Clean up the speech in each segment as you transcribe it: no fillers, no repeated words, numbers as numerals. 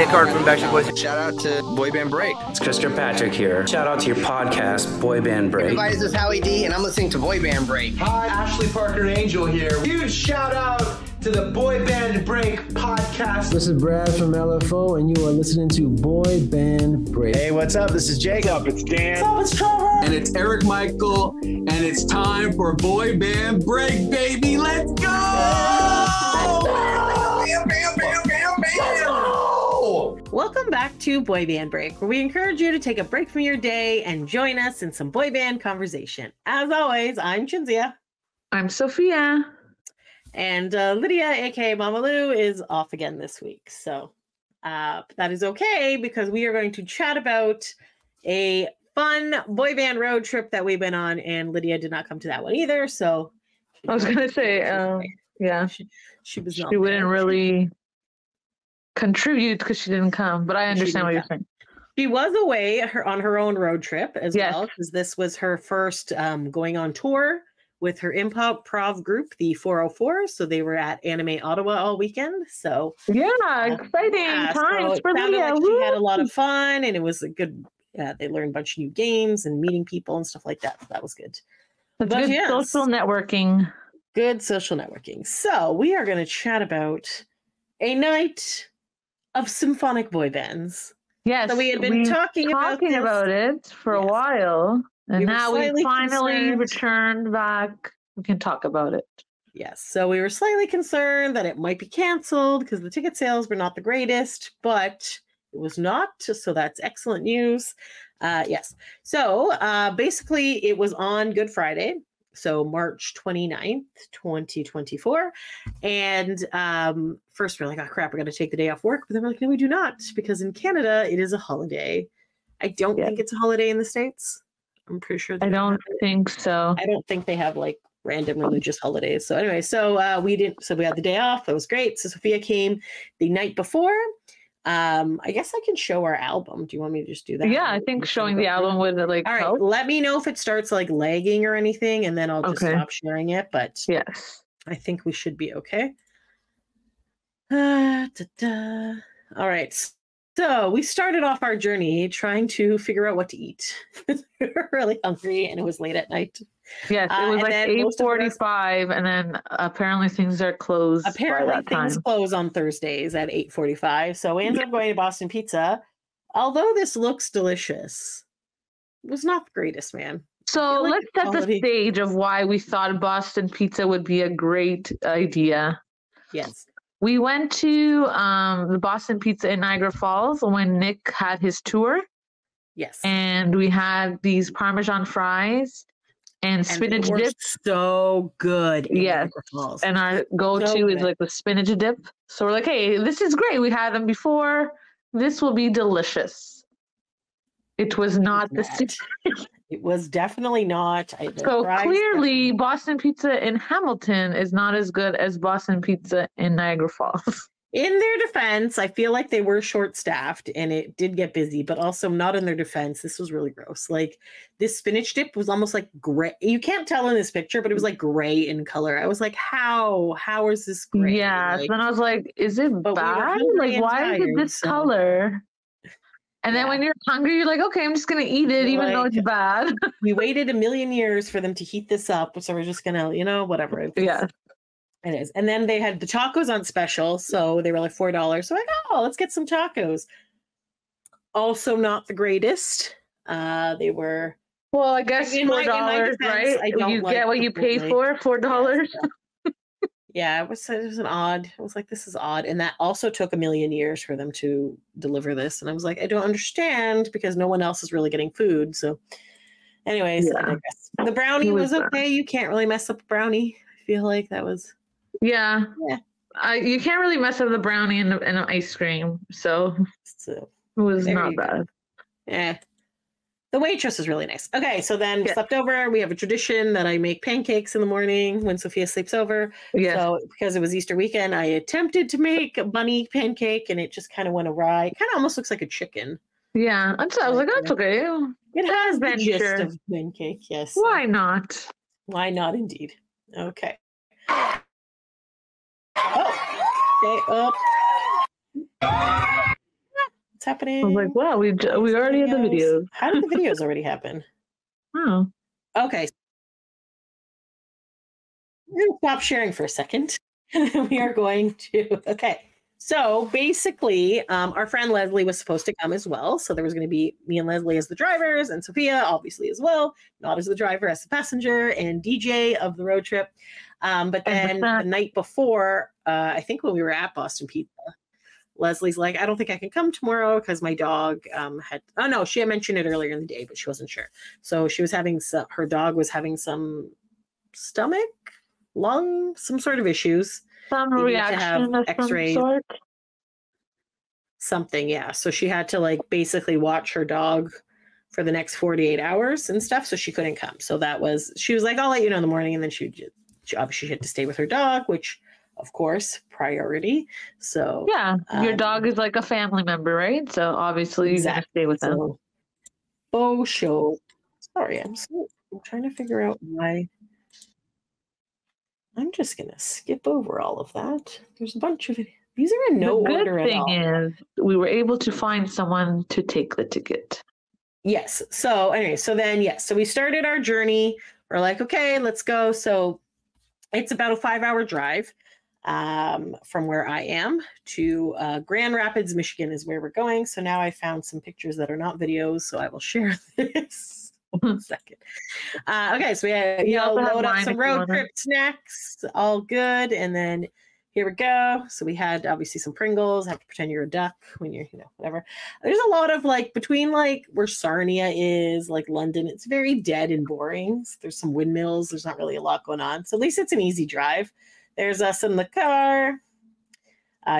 Card from Backstreet Boyz. Shout out to Boy Band Break. It's Kirkpatrick here. Shout out to your podcast, Boy Band Break. Everybody, this is Howie D, and I'm listening to Boy Band Break. Hi, Ashley Parker Angel here. Huge shout out to the Boy Band Break podcast. This is Brad from LFO, and you are listening to Boy Band Break. Hey, what's up? This is Jake. What's up? It's Dan. What's up? It's Trevor. And it's Erik-Michael, and it's time for Boy Band Break, baby. Let's go! Bam, bam, bam, bam, bam. Welcome back to Boy Band Break, where we encourage you to take a break from your day and join us in some boy band conversation. As always, I'm Cinzia. I'm Sofia. And Lydia, aka Mama Lou, is off again this week. So that is okay, because we are going to chat about a fun boy band road trip that we've been on, and Lydia did not come to that one either. So I was going to say, yeah, she wouldn't really contribute because she didn't come, but I understand what you're saying. She was away on her own road trip as well, because this was her first going on tour with her improv group, the 404. So they were at Anime Ottawa all weekend. So exciting times for Lydia. Like she had a lot of fun, and it was a good. They learned a bunch of new games and meeting people and stuff like that. So that was good. That's good social networking. Good social networking. So we are going to chat about a night of symphonic boy bands. Yes, so we had been talking about it for a while, and now we finally concerned. returned back. We can talk about it. Yes, so we were slightly concerned that it might be canceled because the ticket sales were not the greatest, but it was not, so that's excellent news. Yes, so basically it was on Good Friday, so March 29th, 2024. And first we're like, oh crap, we're going to take the day off work. But then we're like, no, we do not, because in Canada, it is a holiday. I don't think it's a holiday in the States. I'm pretty sure. I don't think so. I don't think they have like random religious holidays. So anyway, so we had the day off. That was great. So Sophia came the night before. I guess I can show our album. Do you want me to just do that? Yeah, I think showing the album would like all right, help. Let me know if it starts like lagging or anything, and then I'll just stop sharing it. But yes, I think we should be okay. All right. So we started off our journey trying to figure out what to eat. We were really hungry, and it was late at night. Yes, it was like 8:45, and then apparently things are closed. Apparently things close on Thursdays at 8:45. So we ended up going to Boston Pizza. Although this looks delicious, it was not the greatest, man. So let's set the stage of why we thought Boston Pizza would be a great idea. Yes. We went to the Boston Pizza in Niagara Falls when Nick had his tour. Yes. And we had these Parmesan fries and spinach dip. So good. Yes. And our go-to is like the spinach dip. So we're like, hey, this is great. We had them before. This will be delicious. It was not the same. It was definitely not. So clearly, Boston Pizza in Hamilton is not as good as Boston Pizza in Niagara Falls. In their defense, I feel like they were short-staffed and it did get busy, but also not in their defense. This was really gross. Like this spinach dip was almost like gray. You can't tell in this picture, but it was like gray in color. I was like, how is this gray? Yeah. Like, so then I was like, is it bad? Like, why is it this color? And then when you're hungry, you're like, okay, I'm just going to eat it, even though it's bad. We waited a million years for them to heat this up. So we're just going to, whatever. It is. And then they had the tacos on special. So they were like $4. So like, let's get some tacos. Also not the greatest. They were. Well, I guess $4, right? You get what you pay for, $4. Yeah, it was an odd. I was like, this is odd. And that also took a million years for them to deliver this. And I was like, I don't understand, because no one else is really getting food. So anyways, I guess the brownie was okay. You can't really mess up a brownie. I feel like that was. Yeah. You can't really mess up the brownie and an ice cream. So it was not bad. Yeah. The waitress was really nice. Okay, so then we slept over. We have a tradition that I make pancakes in the morning when Sophia sleeps over. So because it was Easter weekend, I attempted to make a bunny pancake, and it just kind of went awry. It kind of almost looks like a chicken. Yeah, I was like, that's okay. It has the gist of pancake, yes. Why not? Why not, indeed. Okay. Oh, okay. happening? I was like, wow, we already had the videos. How did the videos already happen? Oh. Okay. We're going to stop sharing for a second. We are going to, okay. So basically, our friend Leslie was supposed to come as well. So there was going to be me and Leslie as the drivers and Sophia obviously as well, not as the driver, as the passenger and DJ of the road trip. But then the night before, I think when we were at Boston Pizza, Leslie's like, I don't think I can come tomorrow because my dog she had mentioned it earlier in the day, but she wasn't sure. So she was having her dog was having some stomach, lung, some sort of issues. Some reaction of X-rays, some sort. Something, yeah. So she had to like basically watch her dog for the next 48 hours and stuff. So she couldn't come. So she was like, I'll let you know in the morning. And then she obviously had to stay with her dog, which of course, priority. So yeah, your dog is like a family member, right? So obviously you gotta stay with them. Show. Sorry, I'm trying to figure out why. I'm just going to skip over all of that. There's a bunch of these are in no order at all. The good thing is we were able to find someone to take the ticket. Yes. So anyway, so we started our journey. We're like, okay, let's go. So it's about a 5-hour drive from where I am to Grand Rapids, Michigan is where we're going. So now I found some pictures that are not videos. So I will share this. 1 second. Okay, so we load up some road trip snacks, all good, and then here we go. So we had obviously some Pringles. Have to pretend you're a duck when you're, whatever. There's a lot of like between like where Sarnia is, like London, it's very dead and boring. There's some windmills. There's not really a lot going on. So at least it's an easy drive. There's us in the car.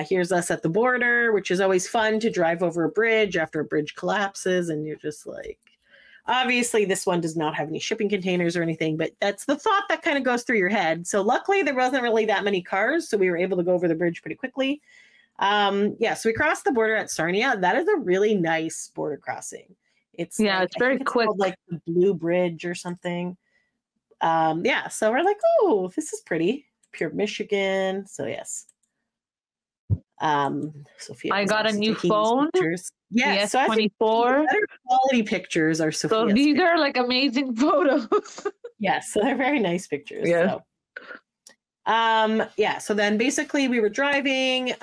Here's us at the border, which is always fun to drive over a bridge after a bridge collapses, and you're just like. Obviously, this one does not have any shipping containers or anything, but that's the thought that kind of goes through your head. So luckily, there wasn't really that many cars, so we were able to go over the bridge pretty quickly. So we crossed the border at Sarnia. That is a really nice border crossing. It's very quick. Called, like the Blue Bridge or something. So we're like, oh, this is pretty. Pure Michigan. So yes. Sophia, I got a new phone. Yeah, so 24. Better quality pictures are Sophia's. So these are like amazing photos. Yes, so they're very nice pictures. Yeah. So then basically we were driving.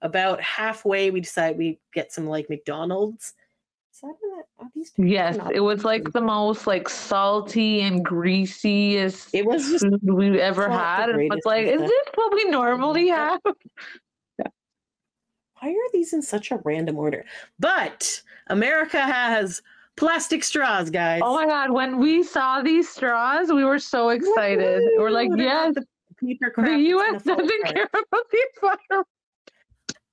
About halfway, we decided we'd get some like McDonald's. Yes, it was like the most like salty and greasiest it was just food we've ever had. It was like, is this what we normally have? Why are these in such a random order? But America has plastic straws, guys. Oh my God. When we saw these straws, we were so excited. We're like, yes, the U.S. doesn't care about these butter.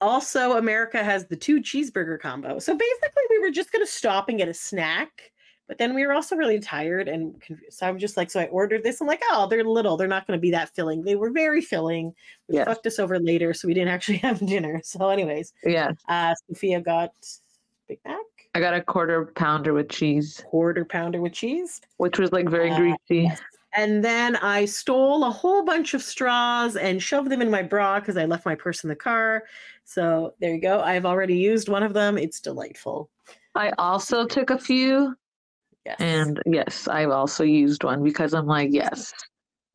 Also, America has the 2 cheeseburger combo. So basically, we were just going to stop and get a snack. But then we were also really tired and confused. So I'm just like, so I ordered this. I'm like, oh, they're little. They're not going to be that filling. They were very filling, which fucked us over later. So we didn't actually have dinner. So anyways, Sophia got Big Mac. I got a quarter pounder with cheese. Which was like very greasy. Yes. And then I stole a whole bunch of straws and shoved them in my bra because I left my purse in the car. So there you go. I've already used one of them. It's delightful. I also took a few. Yes. And yes, I've also used one because I'm like, yes.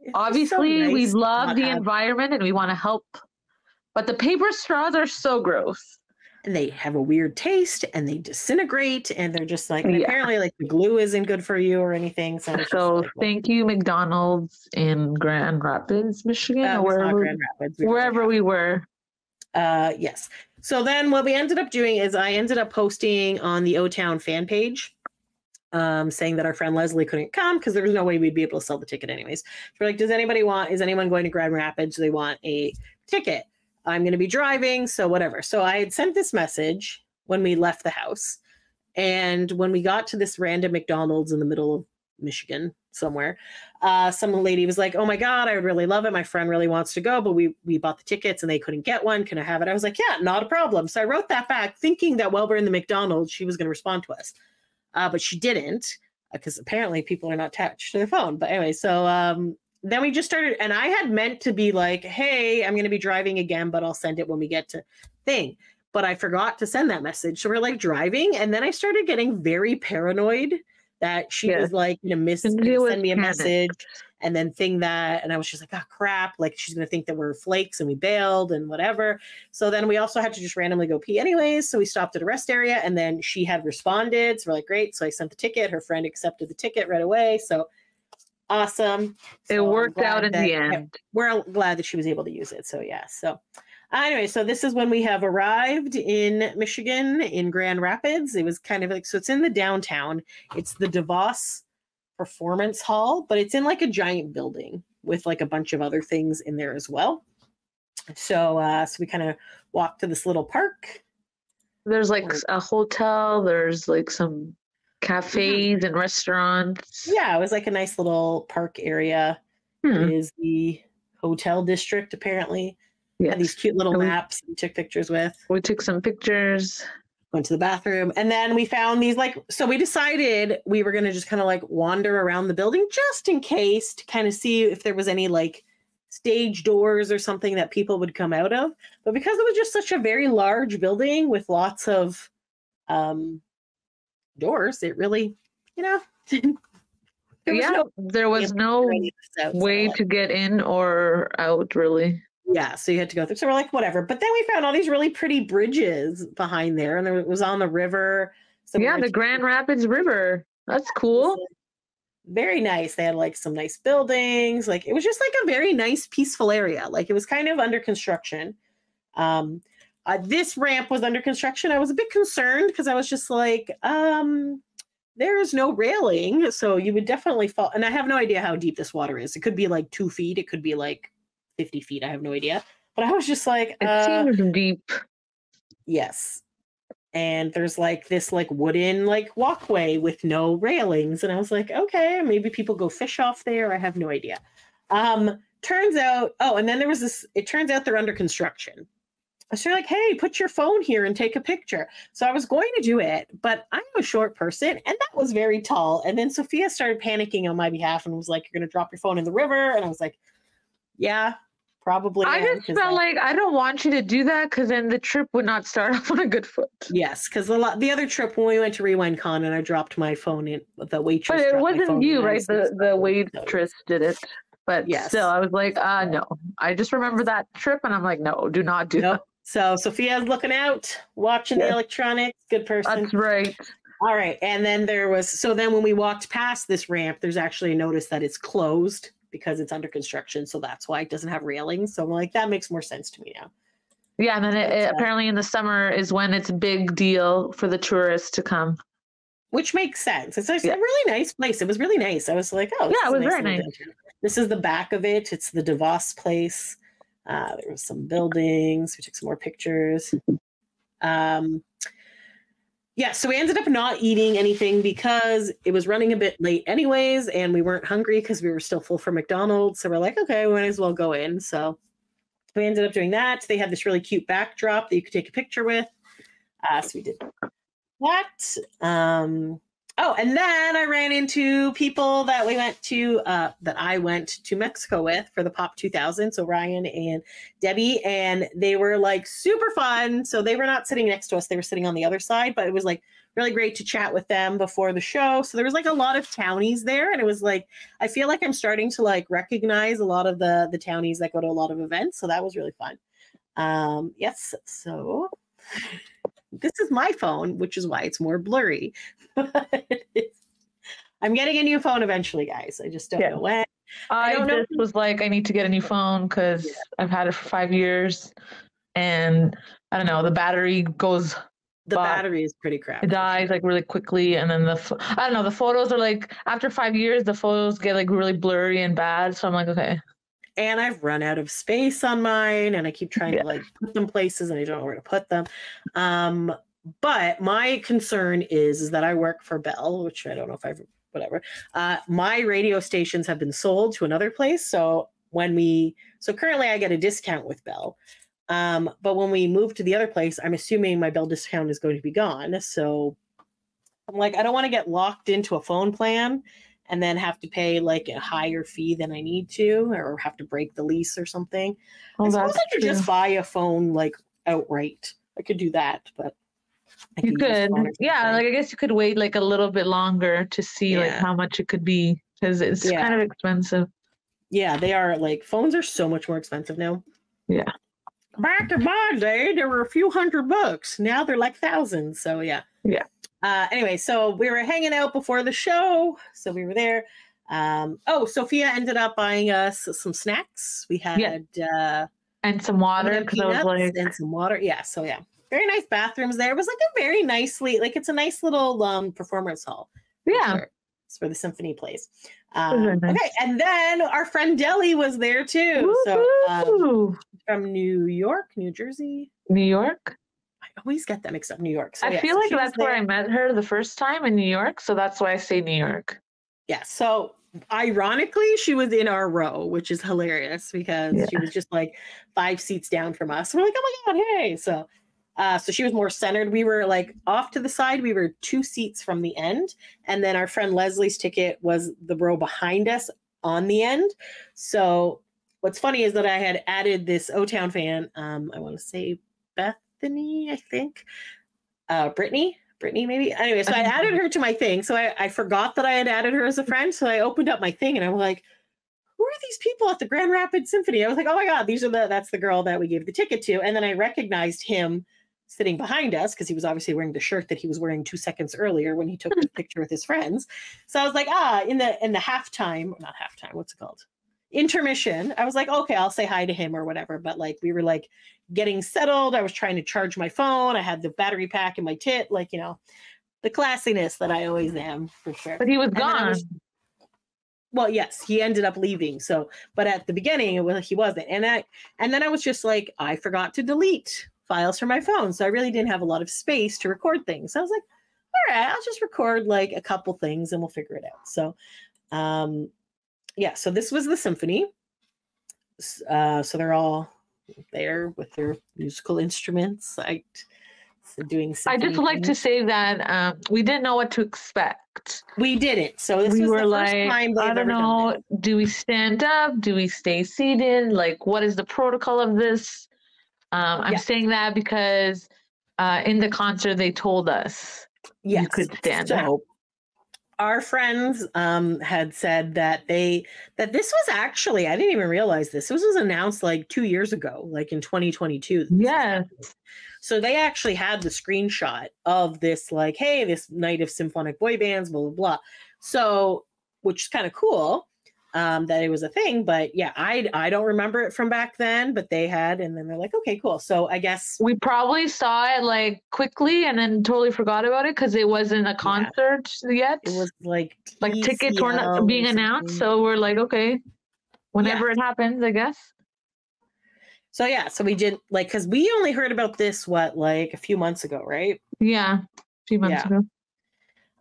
It's obviously, so nice we love the environment and we want to help. But the paper straws are so gross. And they have a weird taste and they disintegrate and they're just like, apparently like the glue isn't good for you or anything. So like, thank you, McDonald's in Grand Rapids, Michigan, or wherever we were. Yes. So then what we ended up doing is I ended up posting on the O-Town fan page saying that our friend Leslie couldn't come because there was no way we'd be able to sell the ticket anyways. So we're like, is anyone going to Grand Rapids? Do they want a ticket? I'm going to be driving, so whatever. So I had sent this message when we left the house. And when we got to this random McDonald's in the middle of Michigan somewhere, some lady was like, oh my God, I would really love it. My friend really wants to go, but we bought the tickets and they couldn't get one. Can I have it? I was like, yeah, not a problem. So I wrote that back thinking that while we're in the McDonald's, she was going to respond to us. But she didn't because apparently people are not attached to their phone. But anyway, so then we just started, and I had meant to be like, hey, I'm going to be driving again, but I'll send it when we get to thing. but I forgot to send that message. So we're like driving, and then I started getting very paranoid that she was like, send me a message and then think that, and I was just like, oh crap, like she's gonna think that we're flakes and we bailed and whatever. So then we also had to just randomly go pee anyways. So we stopped at a rest area, and then she had responded. So we're like, great. So I sent the ticket. Her friend accepted the ticket right away. So awesome. So it worked out in the end. We're glad that she was able to use it. So yeah. So anyway, so this is when we have arrived in Michigan in Grand Rapids. It was kind of like, so it's in the downtown. It's the DeVos Performance Hall, but it's in like a giant building with like a bunch of other things in there as well. So we kind of walked to this little park. There's like a hotel. There's like some cafes and restaurants. Yeah, it was like a nice little park area. It is the hotel district, apparently. Yeah, these cute little maps we took pictures with. We took some pictures. Went to the bathroom, and then we found these so we decided we were going to just kind of like wander around the building just in case to kind of see if there was any like stage doors or something that people would come out of. But because it was just such a very large building with lots of doors, it really, there was no way to get in or out really. Yeah, so you had to go through. So we're like, whatever. But then we found all these really pretty bridges behind there, and it was on the river. So the Grand Rapids River. That's cool. Very nice. They had like some nice buildings. Like it was just like a very nice, peaceful area. Like it was kind of under construction. This ramp was under construction. I was a bit concerned because I was just like, there is no railing, so you would definitely fall. And I have no idea how deep this water is. It could be like 2 feet. It could be like 50 feet. I have no idea. But I was just like, it seems deep. Yes. And there's like this like wooden like walkway with no railings. And I was like, okay, maybe people go fish off there. I have no idea. Turns out, and then there was this, it turns out they're under construction. So you're like, hey, put your phone here and take a picture. So I was going to do it, but I'm a short person and that was very tall. And then Sofia started panicking on my behalf and was like, you're going to drop your phone in the river. And I was like, yeah, probably. I just felt like I don't want you to do that because then the trip would not start off on a good foot. Yes, because the other trip when we went to Rewind Con and I dropped my phone in, the waitress. But it wasn't you, right? The waitress did it. But still, I was like, no. I just remember that trip and I'm like, no, do not do that. So Sophia's looking out, watching the electronics. Good person. That's right. All right. And then then when we walked past this ramp, there's actually a notice that it's closed because it's under construction. So that's why it doesn't have railings. So I'm like, that makes more sense to me now. Yeah. And then it apparently in the summer is when it's a big deal for the tourists to come. Which makes sense. It's a really nice place. It was really nice. I was like, oh, yeah, it was very nice. This is the back of it. It's the DeVos place. There was some buildings. We took some more pictures. So we ended up not eating anything because it was running a bit late anyways, and we weren't hungry because we were still full from McDonald's. So we're like, okay, we might as well go in. So we ended up doing that. They had this really cute backdrop that you could take a picture with. So we did that. And then I ran into people that I went to Mexico with for the Pop 2000. So Ryan and Debbie, and they were like super fun. So they were not sitting next to us. They were sitting on the other side, but it was like really great to chat with them before the show. So there was like a lot of townies there. And it was like, I feel like I'm starting to like recognize a lot of the townies that go to a lot of events. So that was really fun. Yes. So this is my phone, which is why it's more blurry. I'm getting a new phone eventually, guys. I just don't know when. I was like, I need to get a new phone because I've had it for 5 years, and I don't know, the battery goes. The battery is pretty crap. It dies like really quickly, and then the photos are like after 5 years, the photos get like really blurry and bad. So I'm like, okay. And I've run out of space on mine, and I keep trying to like put them places, and I don't know where to put them. But my concern is that I work for Bell, which I don't know if whatever. My radio stations have been sold to another place. So currently I get a discount with Bell. But when we move to the other place, I'm assuming my Bell discount is going to be gone. So I'm like, I don't want to get locked into a phone plan and then have to pay like a higher fee than I need to, or have to break the lease or something. I suppose I could just buy a phone like outright. I could do that, but you could. Yeah, like I guess you could wait like a little bit longer to see like how much it could be, because it's kind of expensive. Yeah, they are. Like, phones are so much more expensive now. Yeah. Back in my day, there were a few $100. Now they're like thousands. So yeah. Yeah. Anyway, so we were hanging out before the show. So we were there. Sophia ended up buying us some snacks. We had and some water, because I was like, and some water. Yeah. So yeah. Very nice bathrooms there. It was like a very nicely, like it's a nice little performance hall. Yeah. Sure. It's where the symphony plays. Okay, and then our friend Deli was there too. Woo-hoo! So from New York, New Jersey, New York. I always get that mixed up. New York. So, I feel like that's where I met her the first time, in New York. So that's why I say New York. Yeah. So ironically, she was in our row, which is hilarious because she was just like 5 seats down from us. We're like, oh my god, hey! So she was more centered. We were like off to the side. We were 2 seats from the end. And then our friend Leslie's ticket was the row behind us on the end. So what's funny is that I had added this O-Town fan. I want to say Bethany, I think. Brittany maybe. Anyway, so I added her to my thing. So I forgot that I had added her as a friend. So I opened up my thing and I was like, who are these people at the Grand Rapids Symphony? I was like, oh my God, that's the girl that we gave the ticket to. And then I recognized him sitting behind us because he was obviously wearing the shirt that he was wearing 2 seconds earlier when he took the picture with his friends. So I was like, in the halftime, not halftime, what's it called? Intermission. I was like, okay, I'll say hi to him or whatever. But like, we were like getting settled. I was trying to charge my phone. I had the battery pack in my tit, like, you know, the classiness that I always am, for sure. But he was gone. Well, yes, he ended up leaving. So, but at the beginning, he wasn't. And then I was just like, I forgot to delete files from my phone. So I really didn't have a lot of space to record things. So I was like, all right, I'll just record like a couple things and we'll figure it out. So, so this was the symphony. So they're all there with their musical instruments. Doing I just like to say that we didn't know what to expect. We didn't. So this was the first time I don't know, do we stand up? Do we stay seated? Like, what is the protocol of this? I'm saying that because in the concert they told us you could stand up. Our friends had said that this was actually, I didn't even realize this was announced like 2 years ago, like in 2022. Yes. So they actually had the screenshot of this, like, hey, this night of symphonic boy bands, blah, blah, blah. So, which is kind of cool that it was a thing. But yeah, I don't remember it from back then, but they had. And then they're like, okay, cool. So I guess we probably saw it like quickly and then totally forgot about it because it wasn't a concert yet. It was like tickets were not being announced. So we're like, okay, whenever it happens, I guess. So yeah, so we did like, because we only heard about this like a few months ago, right? Yeah, a few months ago.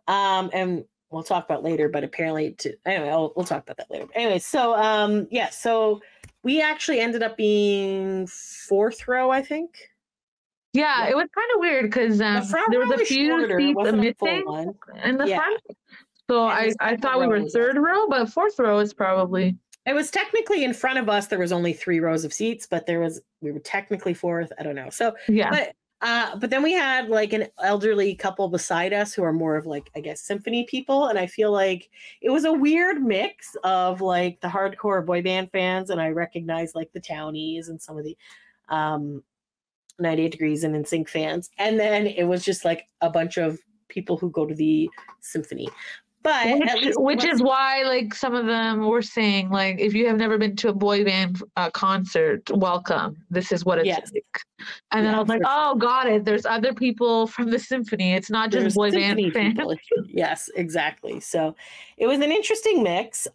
And we'll talk about later, but apparently anyway, we'll talk about that later. Anyway, so so we actually ended up being 4th row, I think. Yeah, it was kind of weird because there was a few seats missing in the front. So I thought we were 3rd row, but 4th row is probably. It was technically in front of us. There was only 3 rows of seats, but we were technically 4th. I don't know. So yeah, but then we had like an elderly couple beside us who are more of like, I guess, symphony people, and I feel like it was a weird mix of like the hardcore boy band fans, and I recognized like the Townies and some of the 98 Degrees and NSYNC fans, and then it was just like a bunch of people who go to the symphony. But which is why like some of them were saying like, if you have never been to a boy band concert, welcome, this is what it's like. And then I was like, oh, got it, there's other people from the symphony, it's not just boy band fans. Yes, exactly. So it was an interesting mix.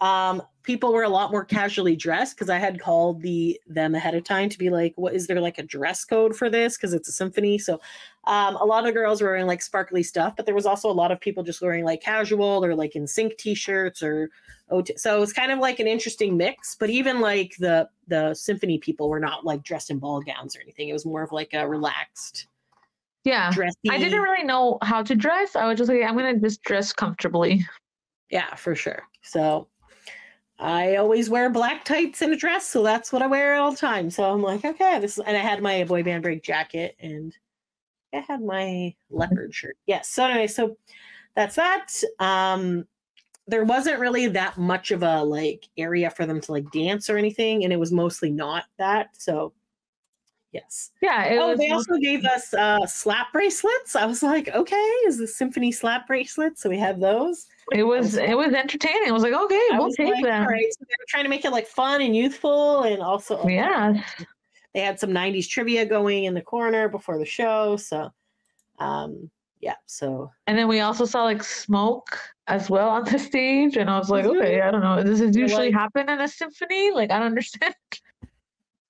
People were a lot more casually dressed because I had called them ahead of time to be like, what is there like a dress code for this, because it's a symphony. So a lot of girls were wearing like sparkly stuff, but there was also a lot of people just wearing like casual or like NSYNC t-shirts or so it was kind of like an interesting mix. But even like the symphony people were not like dressed in ball gowns or anything. It was more of like a relaxed dressy. I didn't really know how to dress. I was just like, I'm gonna just dress comfortably. Yeah, for sure. So I always wear black tights and a dress, so that's what I wear at all times. So I'm like, okay, and I had my boy band break jacket, and I had my leopard shirt. Yes. So anyway, so that's that. There wasn't really that much of a like area for them to like dance or anything, and it was mostly not that. So yes. Yeah. They also gave us slap bracelets. I was like, okay, is the Symphony slap bracelet? So we have those. It was entertaining. I was like, okay, we'll take them. All right. So they were trying to make it like fun and youthful, and also they had some 90s trivia going in the corner before the show. So so and then we also saw like smoke as well on the stage, and I was like, okay, I don't know. Does this usually happen in a symphony? Like, I don't understand.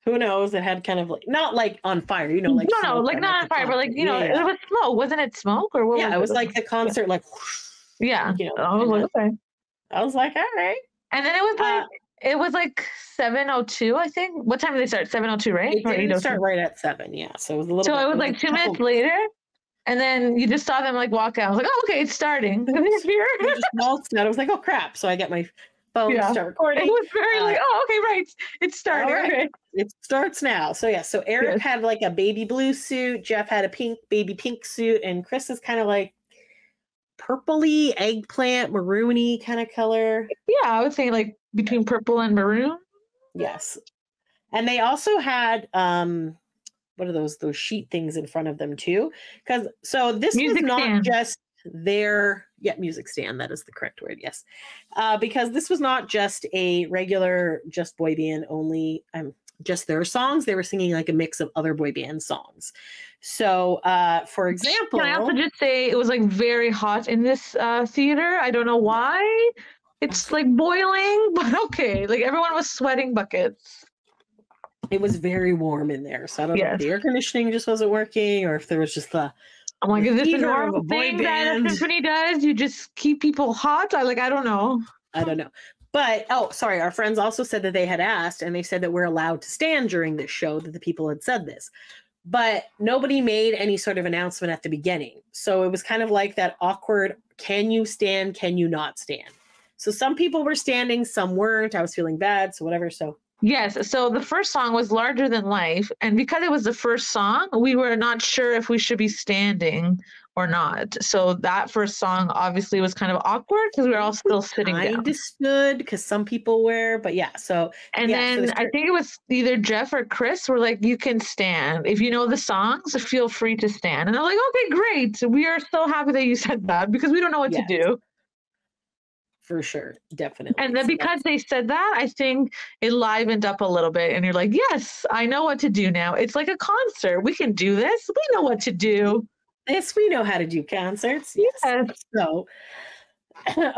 Who knows? It had kind of like not like on fire, you know, like no, like not on fire, but like it was smoke. Wasn't it smoke or what? Yeah, it was like the concert, like yeah. You know, I was like, okay. I was like, all right. And then it was like 7:02, I think. What time did they start? 7:02, right? It didn't start right at 7. Yeah, so it was a little. So it was like 2 minutes later. And then you just saw them like walk out. I was like, oh, okay, it's starting. They just waltzed out. I was like, oh crap. So I get my phone to start recording. It was very like, oh, okay, right. It's starting. Right. Okay. It starts now. So yeah, so Eric had like a baby blue suit, Jeff had a baby pink suit, and Chris is kind of like purpley, eggplant, maroony kind of color. Yeah, I would say like between purple and maroon. Yes. And they also had what are those sheet things in front of them too? Because so this music was not stand. Just their music stand, that is the correct word, yes. Because this was not just a regular just boy band only just their songs. They were singing like a mix of other boy band songs. So for example, can I also just say it was like very hot in this theater. I don't know why. It's like boiling, but okay. Like everyone was sweating buckets. It was very warm in there. So I don't know if the air conditioning just wasn't working or if there was just I'm like, is this a normal thing that a symphony does? You just keep people hot? I don't know. I don't know. But, our friends also said that they had asked, and they said that we're allowed to stand during this show, that the people had said this. But nobody made any sort of announcement at the beginning. So it was kind of like that awkward, can you stand, can you not stand? So some people were standing, some weren't. I was feeling bad, so whatever, so. Yes, so the first song was Larger Than Life, and because it was the first song, we were not sure if we should be standing or not. So that first song obviously was kind of awkward because we were all still sitting down. I understood because some people were, but yeah, so. And then I think it was either Jeff or Chris were like, you can stand. If you know the songs, feel free to stand. And I'm like, okay, great. We are so happy that you said that because we don't know what to do. For sure, definitely. And then because they said that, I think it livened up a little bit. And you're like, yes, I know what to do now. It's like a concert. We can do this. We know what to do. Yes, we know how to do concerts. Yes. So,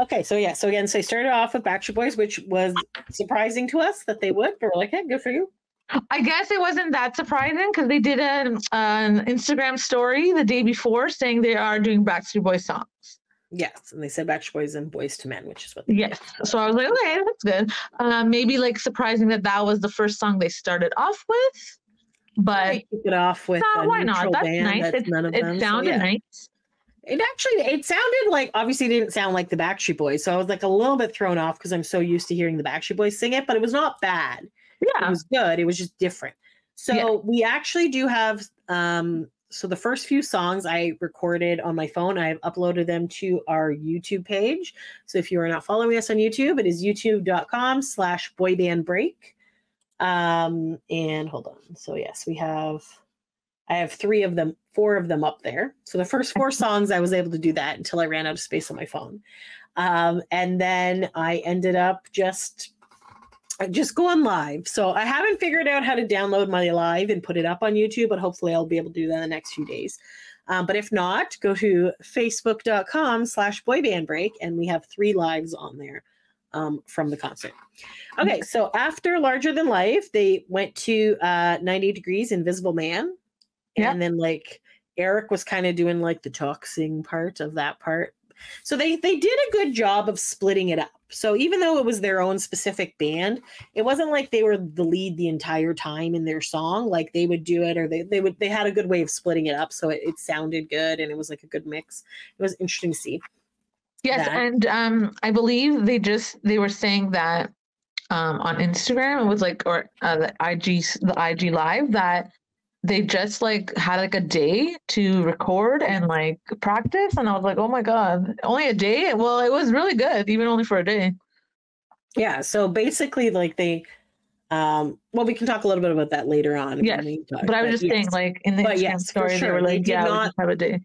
okay. So again, so they started off with Backstreet Boys, which was surprising to us that they would. But we're like, hey, good for you. I guess it wasn't that surprising because they did an Instagram story the day before saying they are doing Backstreet Boys songs. Yes, and they said Backstreet Boys and Boyz II Men, which is what they did. So I was like, okay, that's good. Maybe like surprising that was the first song they started off with, but kick it off with why not? That's nice. It sounded nice. It sounded like, obviously it didn't sound like the Backstreet Boys, so I was like a little bit thrown off because I'm so used to hearing the Backstreet Boys sing it, but it was not bad. Yeah, it was good. It was just different. So we actually do have so the first few songs I recorded on my phone, I've uploaded them to our YouTube page. So if you are not following us on YouTube, it is youtube.com/boybandbreak. And hold on. So yes, I have 4 of them up there. So the first 4 songs, I was able to do that until I ran out of space on my phone. And then I ended up just going live. So I haven't figured out how to download my live and put it up on YouTube, but hopefully I'll be able to do that in the next few days. But if not, go to facebook.com/boybandbreak, and we have 3 lives on there from the concert. Okay, so after Larger Than Life, they went to 90 Degrees, Invisible Man. And then like Eric was kind of doing like the talk-sing part of that part. So they did a good job of splitting it up. So even though it was their own specific band, it wasn't like they were the lead the entire time in their song. Like they would do it, or they had a good way of splitting it up. So it sounded good, and it was like a good mix. It was interesting to see. Yes, and I believe they were saying that on Instagram, it was like, or the IG live, that they just like had like a day to record and like practice, and I was like, oh my god, only a day? Well, it was really good, even only for a day. Yeah, so basically like they well, we can talk a little bit about that later on. Yes, but I was just saying, like in the Instagram story, they were like, we just have a day.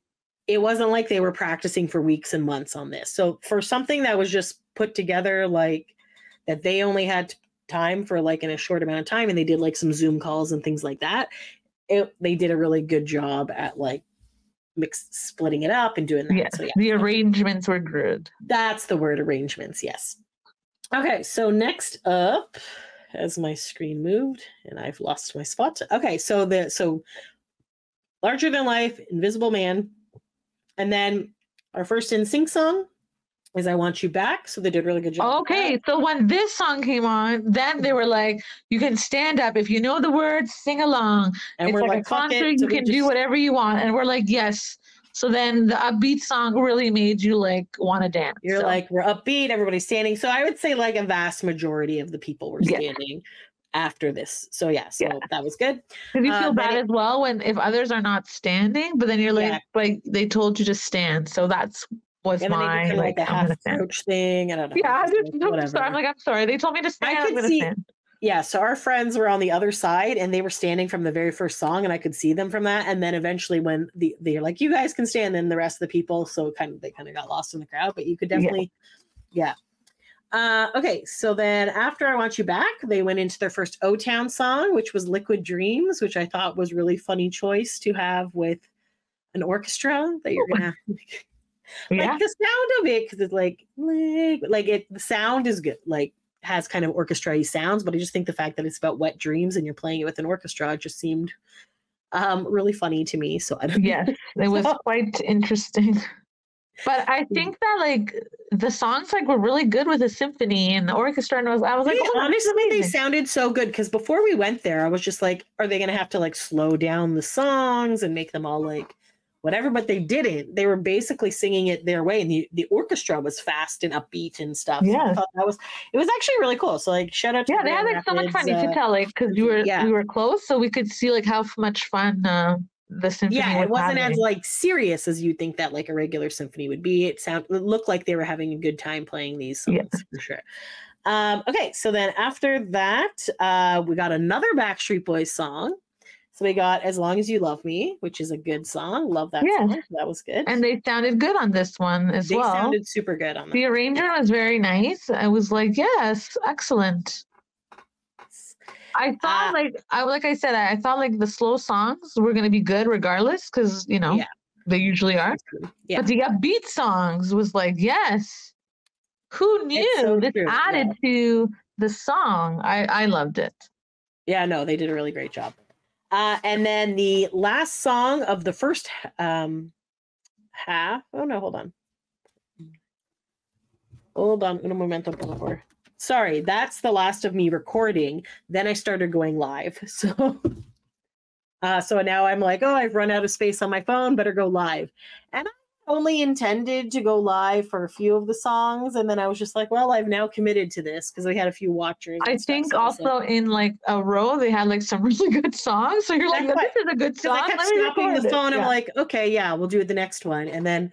It wasn't like they were practicing for weeks and months on this. So for something that was just put together, like that they only had time for like in a short amount of time, and they did like some Zoom calls and things like that, they did a really good job at like splitting it up and doing that. Yes, so, yeah. The arrangements were good. That's the word, arrangements. Yes. Okay, so next up, as my screen moved and I've lost my spot. Okay, so Larger Than Life, Invisible Man, and then our first NSYNC song is I Want You Back. So they did a really good job. Okay, so when this song came on, then they were like, you can stand up. If you know the words, sing along. And it's we're like a concert, you can do whatever you want. And we're like, yes. So then the upbeat song really made you like want to dance. You're like, we're upbeat, everybody's standing. So I would say like a vast majority of the people were standing after this. So that was good. Because you feel bad as well if others are not standing, but then you're like they told you to stand. So that's was my like a half approach thing. I don't know. Yeah, I'm sorry. They told me to stand. I'm gonna stand. Yeah, so our friends were on the other side and they were standing from the very first song, and I could see them from that. And then eventually when they're like, you guys can stand, then the rest of the people, so they kind of got lost in the crowd, but you could definitely, okay, so then after I Want You Back, they went into their first O-Town song, which was Liquid Dreams, which I thought was really funny choice to have with an orchestra that you're going to like the sound of it, because it's the sound is good, like has kind of orchestra-y sounds, but I just think the fact that it's about wet dreams and you're playing it with an orchestra just seemed really funny to me. So I don't know. It was quite interesting. But I think that like the songs like were really good with the symphony and the orchestra, and I was like, honestly, they sounded so good, because before we went there, I was just like, are they going to have to like slow down the songs and make them all like whatever? But they didn't. They were basically singing it their way, and the orchestra was fast and upbeat and stuff. Yeah, so it was actually really cool. So like shout out to they had like so much fun. You could tell like because we were close, so we could see like how much fun the symphony. Yeah, it wasn't as like serious as you think that like a regular symphony would be. It looked like they were having a good time playing these songs for sure. Okay, so then after that, we got another Backstreet Boys song. So we got As Long As You Love Me, which is a good song. Love that song. That was good. And they sounded good on this one as well. They sounded super good on that. The arrangement was very nice. I was like, yes, excellent. I thought I said, I thought like the slow songs were going to be good regardless, because, they usually are. Yeah. But the upbeat songs was like, yes. Who knew? So this added to the song. I loved it. Yeah, no, they did a really great job. And then the last song of the first half. Oh no, hold on. Un momento, por favor. Sorry, that's the last of me recording. Then I started going live. So now I'm like, I've run out of space on my phone. Better go live. And I only intended to go live for a few of the songs, and then I was just like, well, I've now committed to this, because we had a few watchers. I think also in like a row they had like some really good songs, so you're like, this is a good song. I kept stopping the phone. I'm like, okay, we'll do it the next one, and then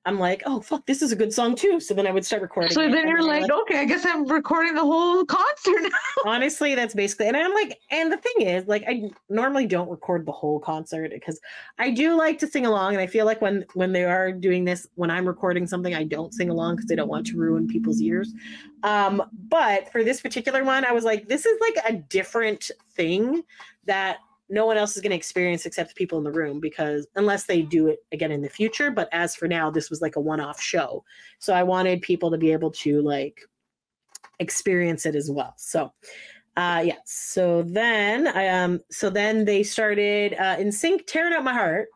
I'm like, oh fuck, this is a good song too. So then I would start recording. So then you're like, okay, I guess I'm recording the whole concert now. Honestly, that's basically, and I'm like, and the thing is, like, I normally don't record the whole concert because I do like to sing along, and I feel like when they are doing this, when I'm recording something, I don't sing along because I don't want to ruin people's ears. But for this particular one, I was like, this is like a different thing that no one else is going to experience except the people in the room, because unless they do it again in the future. But as for now, this was like a one-off show. So I wanted people to be able to like experience it as well. So so then they started NSYNC, Tearing Out My Heart.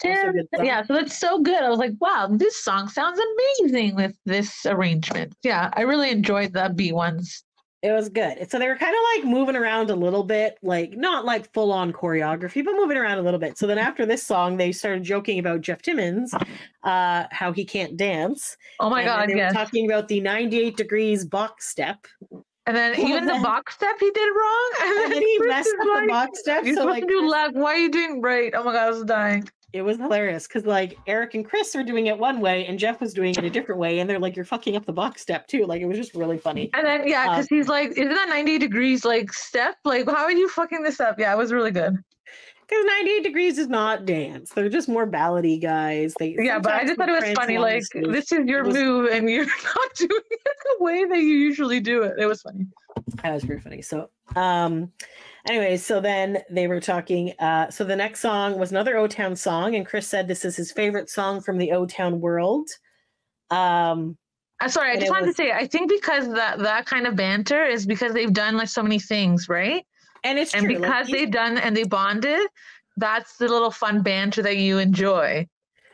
Yeah, so that's so good. I was like, wow, this song sounds amazing with this arrangement. Yeah, I really enjoyed the B ones. It was good. So they were kind of like moving around a little bit, like not like full on choreography, but moving around a little bit. So then after this song, they started joking about Jeff Timmons, how he can't dance. Oh my God, they were talking about the 98 degrees box step. And then even the box step he did wrong. And then he messed up the box step. You're supposed to do left. Why are you doing right? Oh my God, I was dying. It was hilarious because like Eric and Chris are doing it one way and Jeff was doing it a different way. And they're like, you're fucking up the box step too. Like it was just really funny. And then, yeah, because he's like, isn't that 90 degrees like step? Like, how are you fucking this up? Yeah, it was really good. Because 98 Degrees is not dance. They're just more ballady guys. Yeah, but I just thought it was funny. Like, this is your move and you're not doing it the way that you usually do it. It was funny. That was pretty funny. So, anyway, so then they were talking. So the next song was another O-Town song. And Chris said this is his favorite song from the O-Town world. Sorry, I just wanted to say, I think because that kind of banter is because they've done like so many things, right? And it's true. And because they've done and they bonded, that's the little fun banter that you enjoy.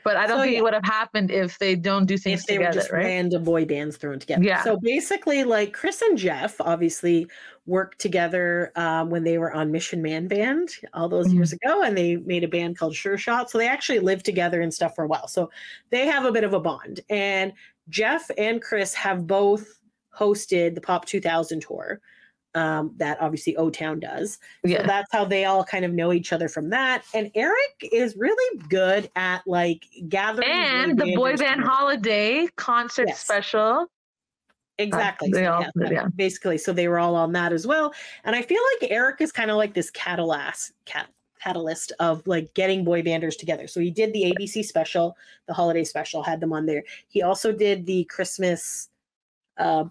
But I don't think it would have happened if they don't do things together, were just right? Random boy bands thrown together. Yeah. So basically, like Chris and Jeff obviously worked together when they were on Mission Man Band all those years ago, and they made a band called Sure Shot. So they actually lived together and stuff for a while. So they have a bit of a bond. And Jeff and Chris have both hosted the Pop 2000 tour. That obviously O-Town does. So that's how they all kind of know each other from that. And Eric is really good at like gathering. And the boy band holiday concert special. Exactly. They so all, basically. So they were all on that as well. And I feel like Eric is kind of like this catalyst of like getting boy banders together. So he did the ABC special, the holiday special, had them on there. He also did the Christmas, a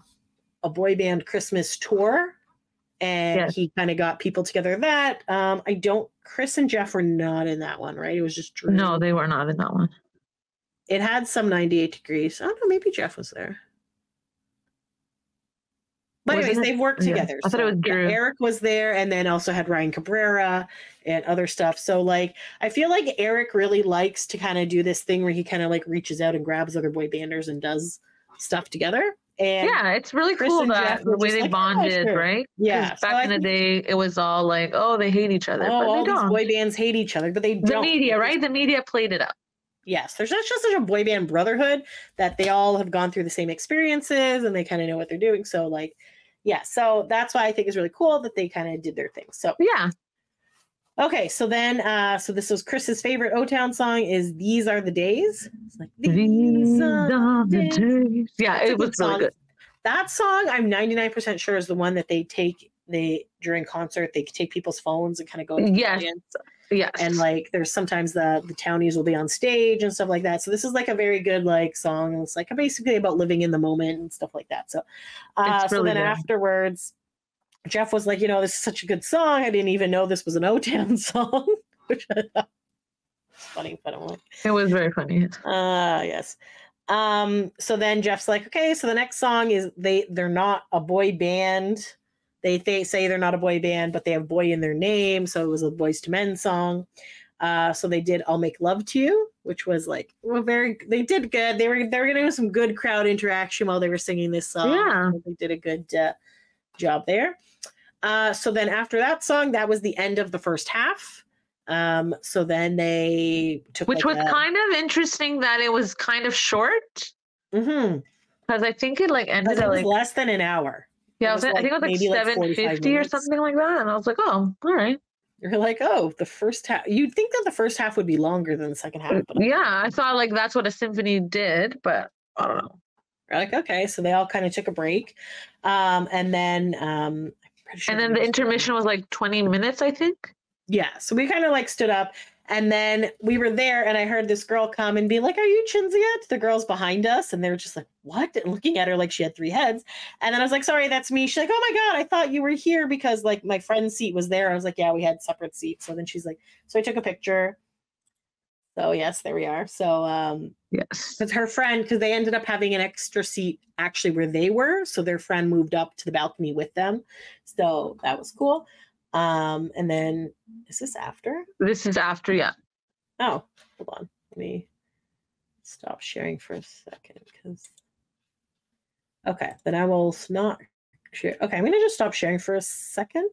boy band Christmas tour. And he kind of got people together that. Chris and Jeff were not in that one, right? It was just Drew. No, they were not in that one. It had some 98 Degrees. I don't know, maybe Jeff was there. But anyways, they've worked together. I thought it was Drew. Eric was there and then also had Ryan Cabrera and other stuff. So like, I feel like Eric really likes to kind of do this thing where he kind of like reaches out and grabs other boy banders and does stuff together. And it's really cool that the way they bonded, right? Yeah. Back in the day, it was all like, oh, they hate each other. Oh, but all these boy bands hate each other, but they don't. The media, right? The media played it up. Yes. There's just such a boy band brotherhood that they all have gone through the same experiences and they kind of know what they're doing. So like, so that's why I think it's really cool that they kind of did their thing. So yeah. Okay, so then, so this was Chris's favorite O-Town song is These Are the Days. It's like, These are the days. Yeah, it was really good. That song, I'm 99% sure is the one that during concert, they take people's phones and kind of go to the audience. Yes. And like, there's sometimes the townies will be on stage and stuff like that. So this is like a very good like song. It's like basically about living in the moment and stuff like that. So, so then afterwards, Jeff was like, this is such a good song. I didn't even know this was an O-Town song, which I thought was funny, but I'm like, it was very funny. Yes. So then Jeff's like, okay, so the next song is they're not a boy band. They say they're not a boy band, but they have boy in their name. So it was a Boyz II Men song. So they did I'll Make Love to You, which was like, they did good. They were going to do some good crowd interaction while they were singing this song. Yeah. So they did a good job there. So then after that song, that was the end of the first half. So then they took, which was kind of interesting that it was kind of short. Mm-hmm. Because I think it like ended at like less than an hour. Yeah, I think it was like 7:50 or something like that, and I was like, oh, all right. You're like, oh, the first half. You'd think that the first half would be longer than the second half. But yeah, I thought like that's what a symphony did, but I don't know. You're like, okay, so they all kind of took a break, and then and then the intermission was like 20 minutes, I think. Yeah, so we kind of like stood up, and then we were there, and I heard this girl come and be like, "Are you Cinzia?" To the girls behind us, and they were just like, "What?" And looking at her like she had three heads. And then I was like, "Sorry, that's me." She's like, "Oh my God, I thought you were here because like my friend's seat was there." I was like, "Yeah, we had separate seats." So then she's like, so I took a picture. So yes, there we are. So yes, because her friend, because they ended up having an extra seat actually where they were, so their friend moved up to the balcony with them. So that was cool. And then is this after? This is after, yeah. Oh, hold on. Let me stop sharing for a second because okay, then I will not share. Okay, I'm gonna just stop sharing for a second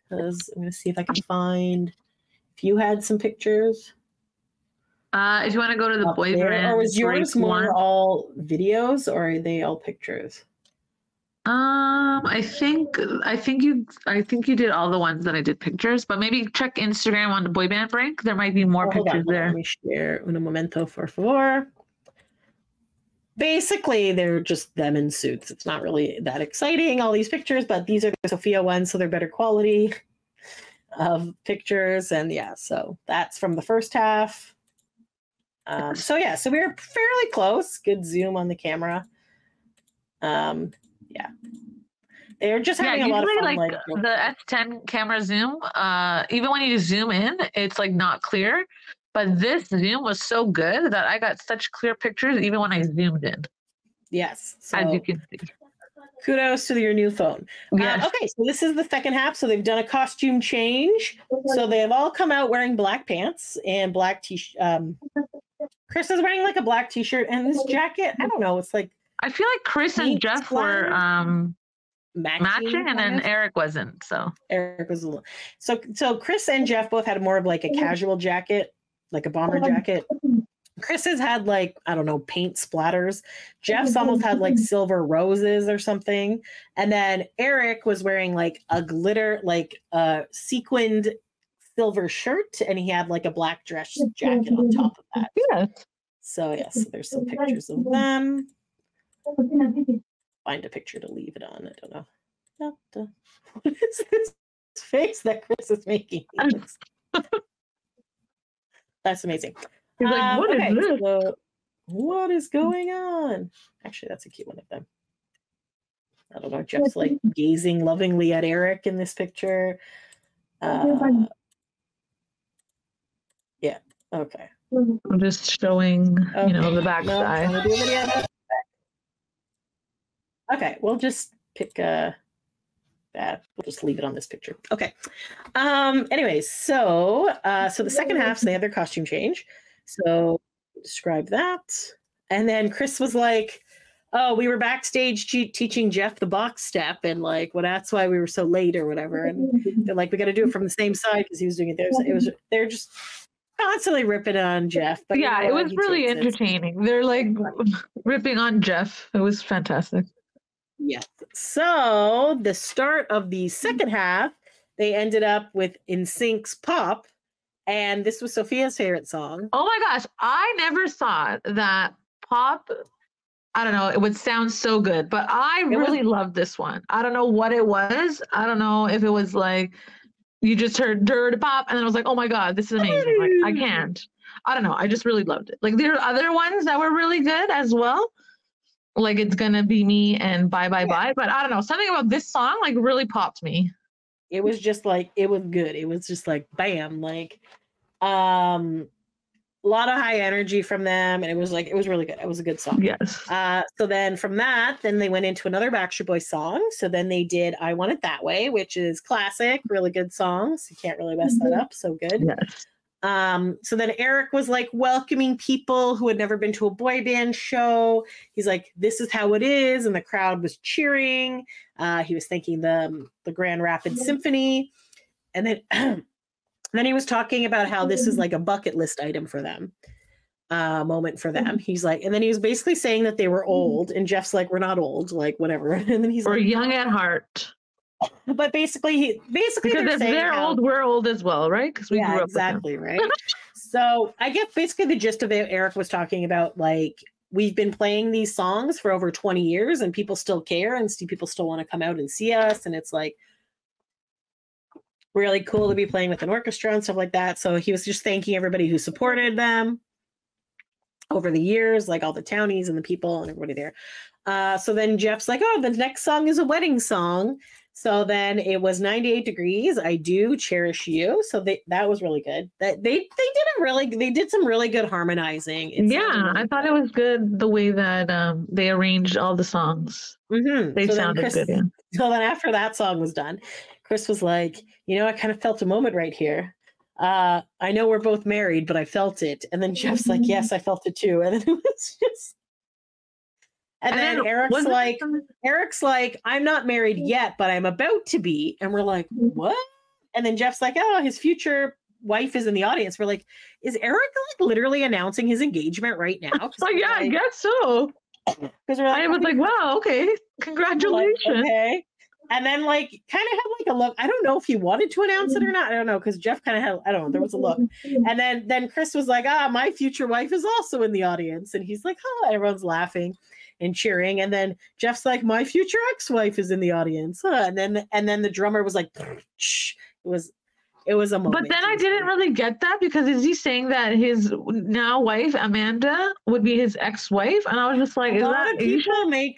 because I'm gonna see if I can find if you had some pictures. If you want to go to the boy band, or was yours more all videos or are they all pictures? I think you did all the ones that I did pictures, but maybe check Instagram on the Boy Band Break. There might be more pictures there. Let me share un momento, por favor. Basically, they're just them in suits. It's not really that exciting, all these pictures, but these are the Sofia ones, so they're better quality of pictures. And yeah, so that's from the first half. So we were fairly close. Good zoom on the camera. Yeah. They're just having a lot of fun. Like the S10 camera zoom, even when you zoom in, it's like not clear. But this zoom was so good that I got such clear pictures even when I zoomed in. Yes. So as you can see. Kudos to your new phone. Yes. Okay, so this is the second half. So they've done a costume change. So they've all come out wearing black pants and black t-shirt. Chris is wearing like a black t-shirt and this jacket. I don't know. It's like I feel like Chris and Jeff were matching and then Eric wasn't. So Eric was a little. So Chris and Jeff both had more of like a casual jacket, like a bomber jacket. Chris has had like, I don't know, paint splatters. Jeff's almost had like silver roses or something. And then Eric was wearing like a glitter, like a sequined silver shirt, and he had like a black dress jacket on top of that. Yeah. So yes, there's some pictures of them. Find a picture to leave it on. I don't know. What is this face that Chris is making? That's amazing. He's like, what is this? So what is going on? Actually, that's a cute one of them. I don't know. Jeff's like gazing lovingly at Eric in this picture. Yeah. Okay. I'm just showing, the backside. Okay, we'll just pick that. We'll just leave it on this picture. Okay. Anyways, so the second half, so they had their costume change. So describe that. And then Chris was like, oh, we were backstage teaching Jeff the box step, and like, well, that's why we were so late or whatever. And they're like, we got to do it from the same side because he was doing it there. So they're just constantly ripping on Jeff. But yeah, it was really entertaining. They're like ripping on Jeff. It was fantastic. Yes. So the start of the second half, they ended up with NSYNC's Pop, and this was Sofia's favorite song. Oh my gosh, I never thought that Pop, I don't know, it would sound so good, but I really loved this one. I don't know what it was. I don't know if it was like you just heard Dirt Pop and then I was like, oh my God, this is amazing. Like, I can't. I don't know. I just really loved it. Like there are other ones that were really good as well. Like It's Gonna Be Me and Bye Bye Bye. But I don't know. Something about this song like really popped me. It was just like, it was good. It was just like, bam, like a lot of high energy from them. And it was really good. It was a good song. Yes. So then from that, then they went into another Backstreet Boys song. So then they did I Want It That Way, which is classic, really good songs. You can't really mess that up. So good. Yes. So then Eric was like welcoming people who had never been to a boy band show. He's like, this is how it is. And the crowd was cheering. He was thanking the Grand Rapids Symphony. And then, then he was talking about how this is like a bucket list item for them, moment for them. He's like, and then he was basically saying that they were old. And Jeff's like, we're not old, like whatever. And then he's we're like, young at heart. But basically because if they're old, we're old as well, right? Because we grew up exactly with them. Right. So I guess basically the gist of it, Eric was talking about like we've been playing these songs for over 20 years, and people still care, and people still want to come out and see us, and it's like really cool to be playing with an orchestra and stuff like that. So he was just thanking everybody who supported them over the years, like all the townies and the people and everybody there. So then Jeff's like, oh, the next song is a wedding song. So then it was 98 Degrees. I Do Cherish You. So that was really good. That they did some really good harmonizing. I thought it was good the way that they arranged all the songs. Mm-hmm. They sounded good. Yeah. So then after that song was done, Chris was like, I kind of felt a moment right here. I know we're both married, but I felt it. And then Jeff's like, yes, I felt it too. And then it was just. And then Eric's like, I'm not married yet, but I'm about to be. And we're like, what? And then Jeff's like, oh, his future wife is in the audience. We're like, is Eric like literally announcing his engagement right now? Yeah, I guess so. Because I was like, wow, okay, congratulations. Like, okay. And then like kind of had like a look. I don't know if he wanted to announce it or not. I don't know, because Jeff kind of had, I don't know, there was a look. And then Chris was like, my future wife is also in the audience. And he's like, oh, everyone's laughing and cheering. And then Jeff's like, my future ex-wife is in the audience. And then the drummer was like, it was a moment. But then I didn't really get that, because is he saying that his now wife Amanda would be his ex-wife? And I was just like, are you joking?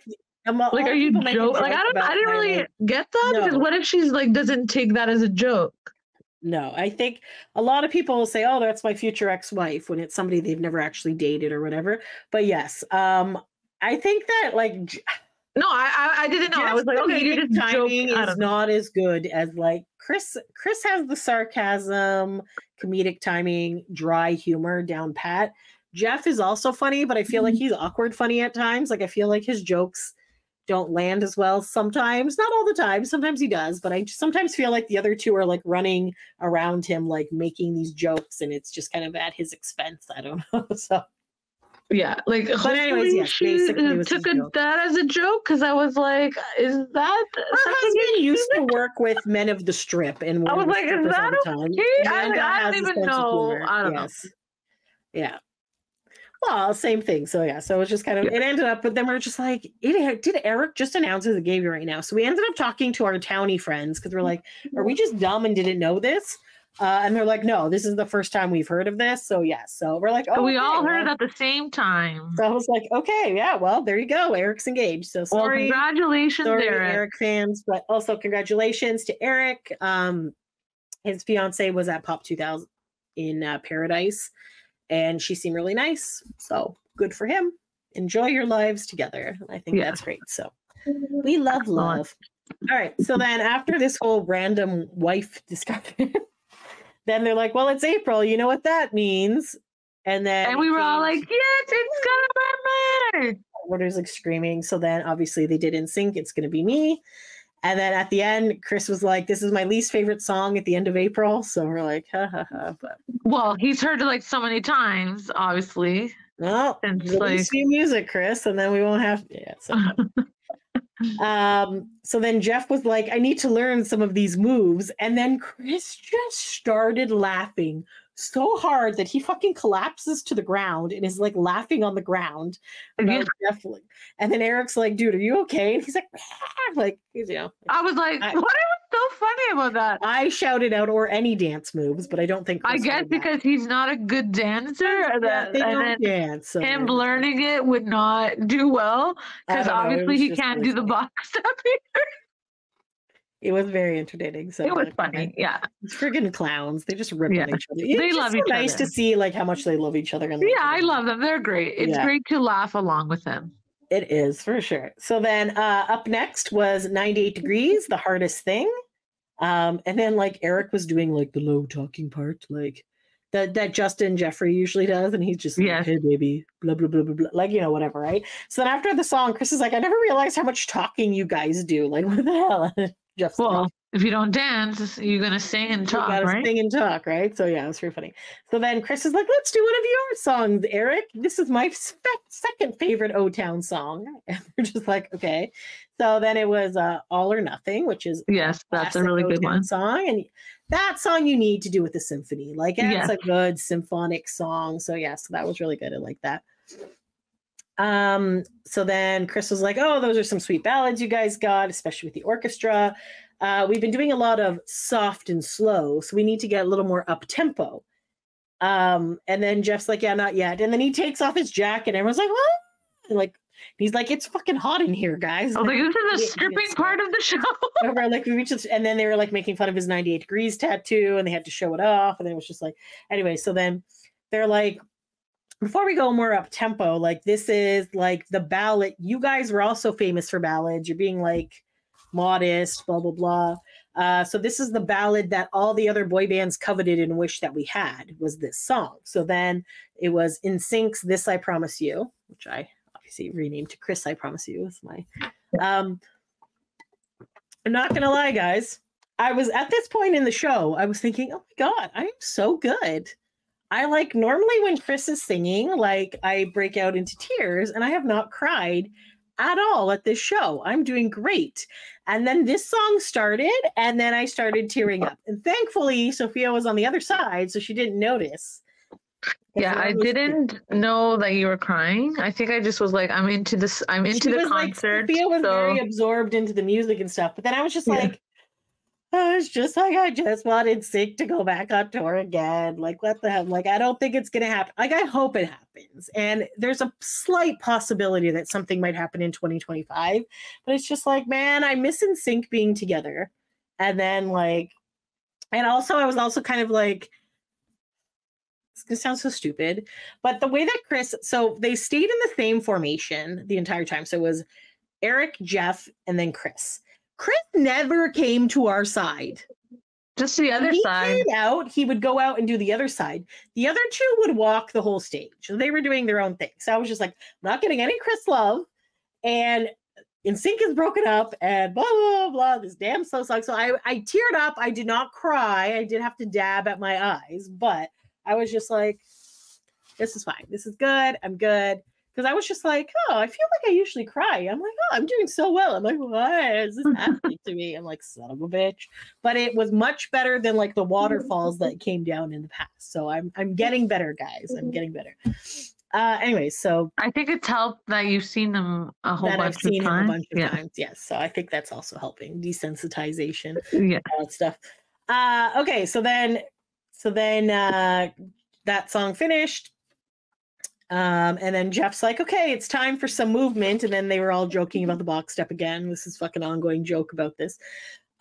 Like, I didn't really get that, because what if she's like doesn't take that as a joke? No, I think a lot of people will say, oh, that's my future ex-wife, when it's somebody they've never actually dated or whatever. But yes, I think that like no, I didn't know. I was like, okay, you're just timing is not as good as like Chris has the sarcasm, comedic timing, dry humor down pat. Jeff is also funny, but I feel like he's awkward funny at times. Like I feel like his jokes don't land as well sometimes. Not all the time. Sometimes he does, but I sometimes feel like the other two are like running around him, like making these jokes, and it's just kind of at his expense. I don't know. So yeah, like, but anyways, yes, basically took that as a joke, because I was like, is that her husband used to work with Men of the Strip, and I was like, is that okay? I don't even know. I don't know. Yeah. Well, same thing. So yeah, so it was just kind of, it ended up, but then we're just like, did Eric just announce his game right now? So we ended up talking to our townie friends, because we're like, are we just dumb and didn't know this? And they're like, no, this is the first time we've heard of this. So yes, so we're like, oh, we all heard it at the same time. So I was like, okay, yeah, well, there you go. Eric's engaged. So sorry. Well, congratulations, Eric fans, but also congratulations to Eric. His fiance was at Pop 2000 in Paradise, and she seemed really nice. So good for him. Enjoy your lives together. I think that's great. So we love love. All right. So then after this whole random wife discussion, then they're like, well, it's April. You know what that means? And we were all like, yes, it's gonna be. Everybody's like screaming. So then obviously they did NSYNC. It's gonna be me. And then at the end, Chris was like, this is my least favorite song at the end of April. So we're like, ha ha ha. But well, he's heard it like so many times, obviously. Well, release new music, Chris, and then we won't have so then Jeff was like, I need to learn some of these moves. And then Chris just started laughing so hard that he fucking collapses to the ground and is like laughing on the ground. Definitely. And then Eric's like, dude, are you okay? And he's like, like, you know. I was like, what was so funny about that? I shouted out, or any dance moves, but I don't think Chris, I guess because he's not a good dancer, dance, so him learning it would not do well, because obviously he can't do the box step either. It was very entertaining. So it was funny. Yeah. It's friggin' clowns. They just rip on each other. They love each other. It's nice to see like how much they love each other. I love them. They're great. It's great to laugh along with them. It is, for sure. So then up next was 98 Degrees, The Hardest Thing. And then like Eric was doing like the low talking part, like that Justin Jeffrey usually does. And he's just like, hey baby, blah, blah, blah, blah, blah. Like, you know, whatever, right? So then after the song, Chris is like, I never realized how much talking you guys do. Like, what the hell? Well, if you don't dance, you're gonna sing and talk, right? Sing and talk, right? So yeah, it's pretty funny. So then Chris is like, "Let's do one of your songs, Eric. This is my second favorite O-Town song." And we're just like, "Okay." So then it was "All or Nothing," which is that's a really good one song, and that song you need to do with the symphony. Like it's a good symphonic song. So yeah, so that was really good. I like that. So then Chris was like, oh, those are some sweet ballads you guys got, especially with the orchestra. We've been doing a lot of soft and slow, so we need to get a little more up tempo. And then Jeff's like, yeah, not yet. And then he takes off his jacket and everyone's like, what? And like, he's like, it's fucking hot in here, guys. Oh, like, this is a stripping part of the show. Like, and then they were like making fun of his 98 Degrees tattoo, and they had to show it off. And it was just like, anyway, so then they're like, before we go more up tempo, like this is like the ballad. You guys were also famous for ballads. You're being like modest, blah, blah, blah. So this is the ballad that all the other boy bands coveted and wished that we had, was this song. So then it was NSYNC's This I Promise You, which I obviously renamed to Chris I Promise You. Is my I'm not gonna lie, guys. I was at this point in the show, I was thinking, oh my God, I am so good. I like normally when Chris is singing, like I break out into tears, and I have not cried at all at this show. I'm doing great. And then this song started, and then I started tearing up. And thankfully, Sofia was on the other side, so she didn't notice. Yeah, I didn't know that you were crying. I think I just was like, I'm into this. I'm into the concert. Sofia was very absorbed into the music and stuff. But then I was just like, I just wanted NSYNC to go back on tour again. Like, what the hell? Like, I don't think it's going to happen. Like, I hope it happens. And there's a slight possibility that something might happen in 2025. But it's just like, man, I miss NSYNC being together. And then, like, and also, I was also kind of like, it's going to sound so stupid. But the way that Chris, so they stayed in the same formation the entire time. So it was Erik, Jeff, and then Chris. Chris never came to our side. Just the other side. He would go out and do the other side. The other two would walk the whole stage. So they were doing their own thing. So I was just like, I'm not getting any Chris love. And NSYNC is broken up and blah, blah, blah, this damn slow song. So I teared up. I did not cry. I did have to dab at my eyes. But I was just like, this is fine. This is good. I'm good. Because I was just like, oh, I feel like I usually cry. I'm like, oh, I'm doing so well. I'm like, why is this happening to me? I'm like, son of a bitch. But it was much better than like the waterfalls that came down in the past. So I'm getting better, guys. I'm getting better. Anyway, so I think it's helped that you've seen them a whole bunch of times. I've seen him a bunch of times. Yes. So I think that's also helping desensitization. Yeah. All that stuff. Okay. So then that song finished. And then Jeff's like, okay, it's time for some movement. And then they were all joking about the box step again. This is fucking ongoing joke about this.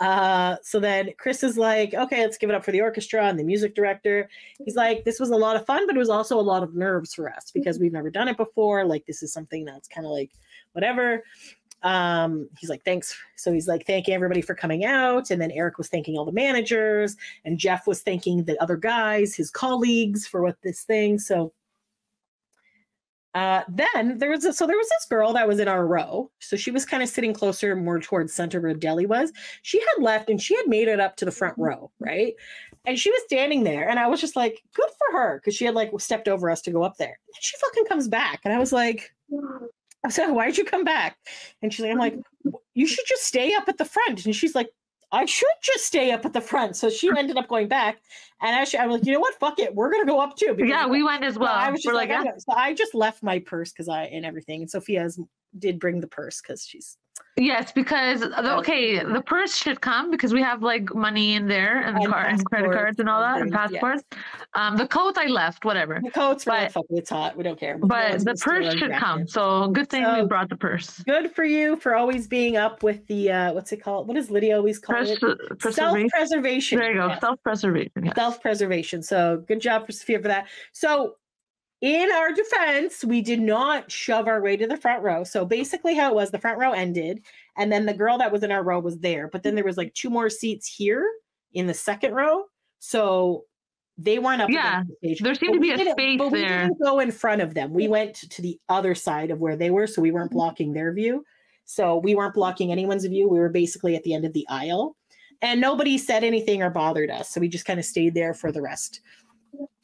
So then Chris is like, okay, let's give it up for the orchestra and the music director. He's like, this was a lot of fun, but it was also a lot of nerves for us because we've never done it before. Like, this is something that's kind of like whatever. He's like, thanks. So he's like, thanking everybody for coming out. And then Erik was thanking all the managers, and Jeff was thanking the other guys, his colleagues, for what this thing. So then there was this girl that was in our row. So she was kind of sitting closer, more towards center where Deli was. She had left and she had made it up to the front row, right? And she was standing there, and I was just like, good for her, because she had like stepped over us to go up there. And she fucking comes back, and I was like, why'd you come back? And she's like, I'm like, you should just stay up at the front. And she's like, I should just stay up at the front. So she ended up going back. And actually, I'm like, you know what? Fuck it. We're going to go up too. Yeah, we went as well. I was just so I just left my purse and everything. And Sofia did bring the purse because she's. Yes, because the purse should come because we have like money in there and credit cards and all that and passports. Yes. The coat I left, whatever. The coat's really fucking, it's hot. We don't care. But the purse should come. So good thing we brought the purse. Good for you for always being up with the what's it called? What does Lydia always call it? Self-preservation. There you go. Yes. Self-preservation. Yes. Self-preservation. So good job for Sofia for that. So in our defense, we did not shove our way to the front row. So basically how it was, the front row ended, and then the girl that was in our row was there. But then there was like 2 more seats here in the second row. So they weren't up against the stage. There seemed to be a space there. We didn't go in front of them. We went to the other side of where they were, so we weren't blocking their view. So we weren't blocking anyone's view. We were basically at the end of the aisle. And nobody said anything or bothered us. So we just kind of stayed there for the rest,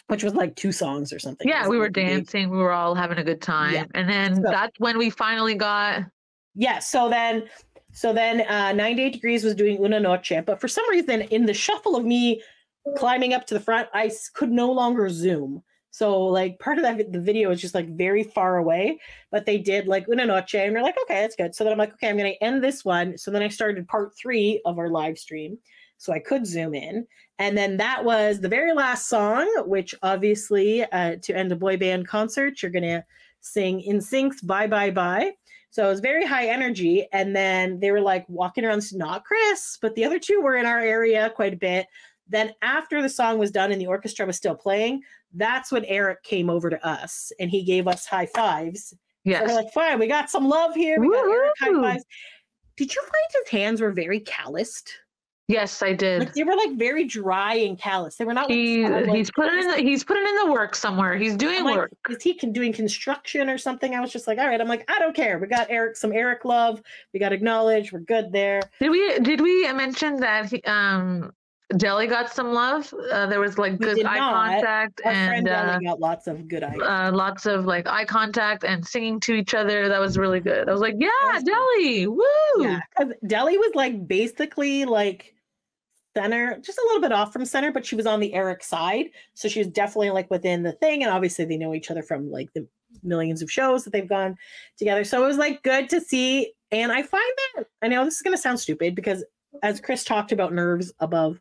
which was like 2 songs or something. Yeah, we were dancing. We were all having a good time. Yeah. And then that's when we finally got... Yeah, so then 98 Degrees was doing Una Noche. But for some reason, in the shuffle of me climbing up to the front, I could no longer zoom. So like part of that, the video is just like very far away. But they did like Una Noche. And we're like, okay, that's good. So then I'm like, okay, I'm going to end this one. So then I started part 3 of our live stream. So I could zoom in. And then that was the very last song, which obviously to end a boy band concert, you're going to sing NSYNC's Bye Bye Bye. So it was very high energy. And then they were like walking around, not Chris, but the other 2 were in our area quite a bit. Then after the song was done and the orchestra was still playing, that's when Erik came over to us and he gave us high fives. Yes. So we're like, fine, we got some love here. We got Erik high fives. Did you find his hands were very calloused? Yes, I did. Like, they were like very dry and callous. They were not. He's putting in the work somewhere. He's doing work. Is he doing construction or something? I was just like, all right. I'm like, I don't care. We got some Erik love. We got acknowledged. We're good there. Did we mention that Deli got some love. There was like We good did eye not. contact Our and friend Deli got lots of good eye. lots of like eye contact and singing to each other. That was really good. I was like, yeah, Deli, woo! Yeah, because Deli was like basically like center, just a little bit off from center, but she was on the Erik side, so she was definitely like within the thing. And obviously, they know each other from like the millions of shows that they've gone together. So it was like good to see. And I find that, I know this is going to sound stupid because as Chris talked about nerves above,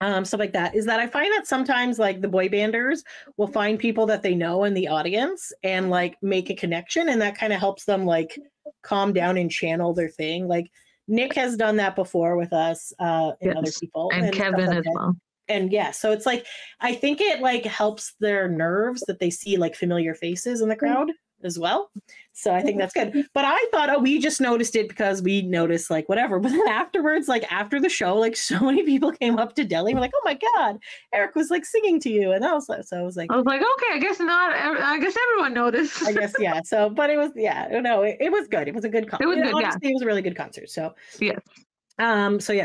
stuff like that, is that I find that sometimes like the boy banders will find people that they know in the audience and like make a connection, and that kind of helps them like calm down and channel their thing. Like Nick has done that before with us and other people. And Kevin like as that. well. And yeah, so it's like, I think it like helps their nerves that they see like familiar faces in the crowd as well. So I think that's good. But I thought, oh, we just noticed it because we noticed like whatever. But then afterwards, like after the show, like so many people came up to Deli. We're like, oh my God, Erik was like singing to you. And that was, so I was like, okay, I guess not. I guess everyone noticed. I guess, yeah. So, but it was, yeah, no, it was good. It was a good concert. It was good, honestly, it was a really good concert. So, yes.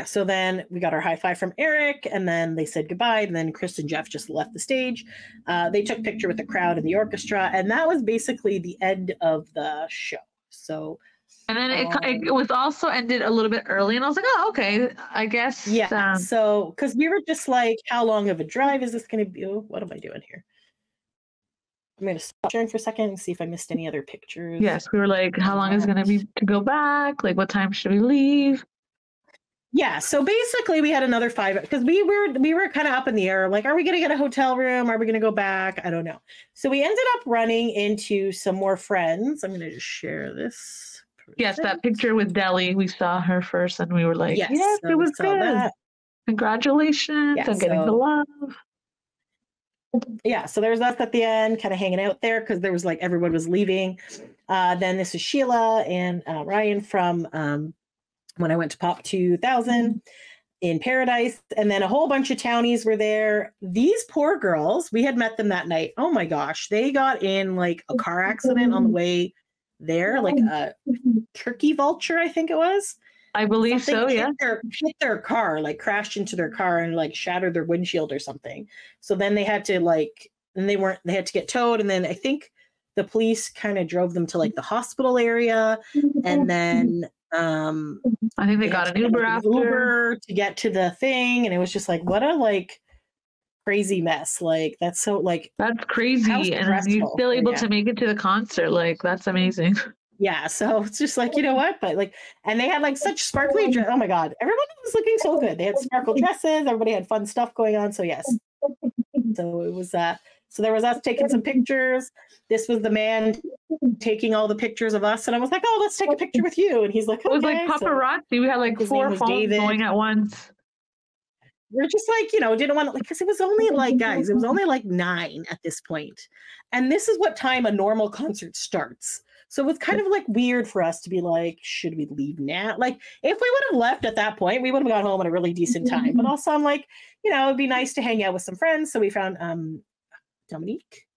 So then we got our high five from Erik, and then they said goodbye, and then Chris and Jeff just left the stage. They took a picture with the crowd and the orchestra, and that was basically the end of the show. So, and then it was also ended a little bit early, and I was like, oh, okay, I guess. Yeah. So, because we were just like, how long of a drive is this going to be? Oh, what am I doing here? I'm going to stop sharing for a second and see if I missed any other pictures. Yes, we were like, how long is it going to be to go back? Like, what time should we leave? Yeah, so basically we had another 5 because we were kind of up in the air. Like, are we going to get a hotel room? Are we going to go back? I don't know. So we ended up running into some more friends. I'm going to just share this. Yes, that picture with Deli. We saw her first, and we were like, yes, so it was good. That. Congratulations on getting the love. Yeah, so there was us at the end, kind of hanging out there because there was like everyone was leaving. Then this is Sheila and Ryan from when I went to Pop 2000 in Paradise. And then a whole bunch of townies were there. These poor girls, we had met them that night. Oh my gosh, they got in like a car accident on the way there, like a turkey vulture, I think it was. I believe so, yeah. Hit their car, like crashed into their car and like shattered their windshield or something. So then they had to like, and they had to get towed. And then I think the police kind of drove them to like the hospital area. And then I think they got an Uber after to get to the thing. And it was just like, what a like crazy mess. Like that's so like, that's crazy. And you're still able to make it to the concert. Like that's amazing. Yeah, so it's just like, you know what, but like, and they had like such sparkly oh my God, everyone was looking so good. They had sparkle dresses, everybody had fun stuff going on. So yes, so it was so there was us taking some pictures. This was the man taking all the pictures of us, and I was like, oh, let's take a picture with you. And he's like, okay. It was like paparazzi. So we had like 4 phones going at once. We're just like, you know, didn't want to, like, because it was only like, guys, it was only like 9 at this point. And this is what time a normal concert starts. So it was kind of like weird for us to be like, should we leave now? Like, if we would have left at that point, we would have got home at a really decent time. But also, I'm like, you know, it'd be nice to hang out with some friends. So we found Dominic.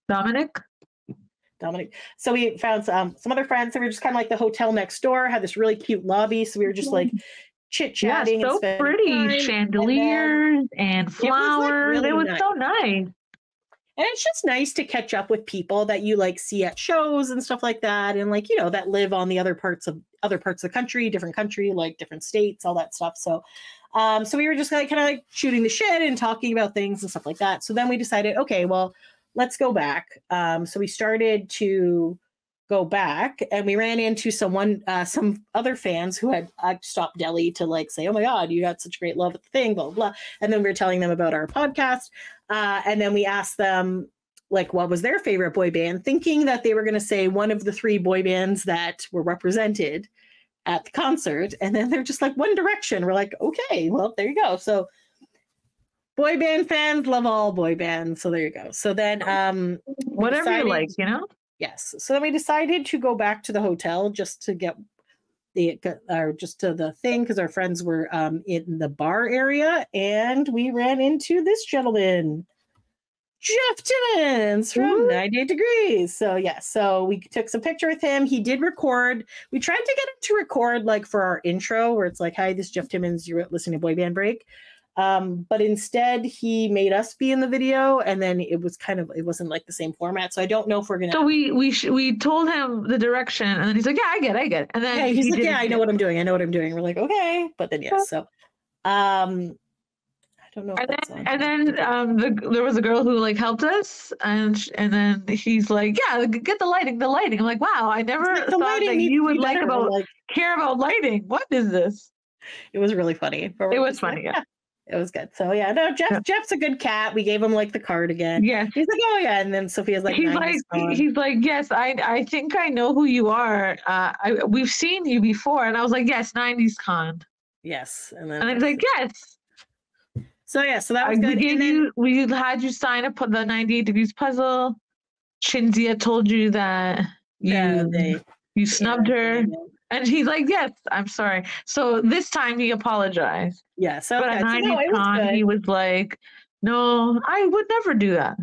So we found some other friends. So we were just kind of like the hotel next door, had this really cute lobby. So we were just like chit-chatting. Yeah, so pretty. Chandeliers and flowers. It was so nice. And it's just nice to catch up with people that you like see at shows and stuff like that. And like, you know, that live on the other parts of the country, different country, like different states, all that stuff. So, so we were just like kind of like shooting the shit and talking about things and stuff like that. So then we decided, okay, well, let's go back. So we started to go back and we ran into some other fans who had stopped Deli to like say, oh my God, you got such great love at the thing, blah, blah, blah. And then we were telling them about our podcast. And then we asked them like, what was their favorite boy band, thinking that they were going to say one of the 3 boy bands that were represented at the concert. And then they're just like, One Direction. We're like, okay, well, there you go. So boy band fans love all boy bands. So there you go. So then whatever you like, you know? Yes. So then we decided to go back to the hotel just to get just to the thing because our friends were in the bar area, and we ran into this gentleman, Jeff Timmons from 98 Degrees. So yeah, so we took some picture with him. He did record. We tried to get him to record like for our intro where it's like, hi, this is Jeff Timmons. You're listening to Boy Band Break. But instead he made us be in the video, and then it wasn't like the same format. So I don't know if we're gonna. So we told him the direction, and then he's like, yeah, I get it. And then he's like, yeah, I know what I'm doing. We're like, okay, but then yes. So, I don't know. There was a girl who like helped us, and then he's like, yeah, get the lighting. I'm like, wow, I never thought that you would care about lighting. What is this? It was really funny. It was funny, yeah. It was good. So yeah, no, Jeff's a good cat. We gave him like the card again. Yeah. He's like, oh yeah. And then Sophia's like, he's like, yes, I think I know who you are. We've seen you before. And I was like, yes, 90s con. Yes. And he's like, yes. So yeah, so that was good. We had you sign up for the 98 Degrees puzzle. Cinzia told you that you snubbed her. And he's like, yes, I'm sorry. So this time he apologized. Yeah. So but at 90s con, he was like, no, I would never do that.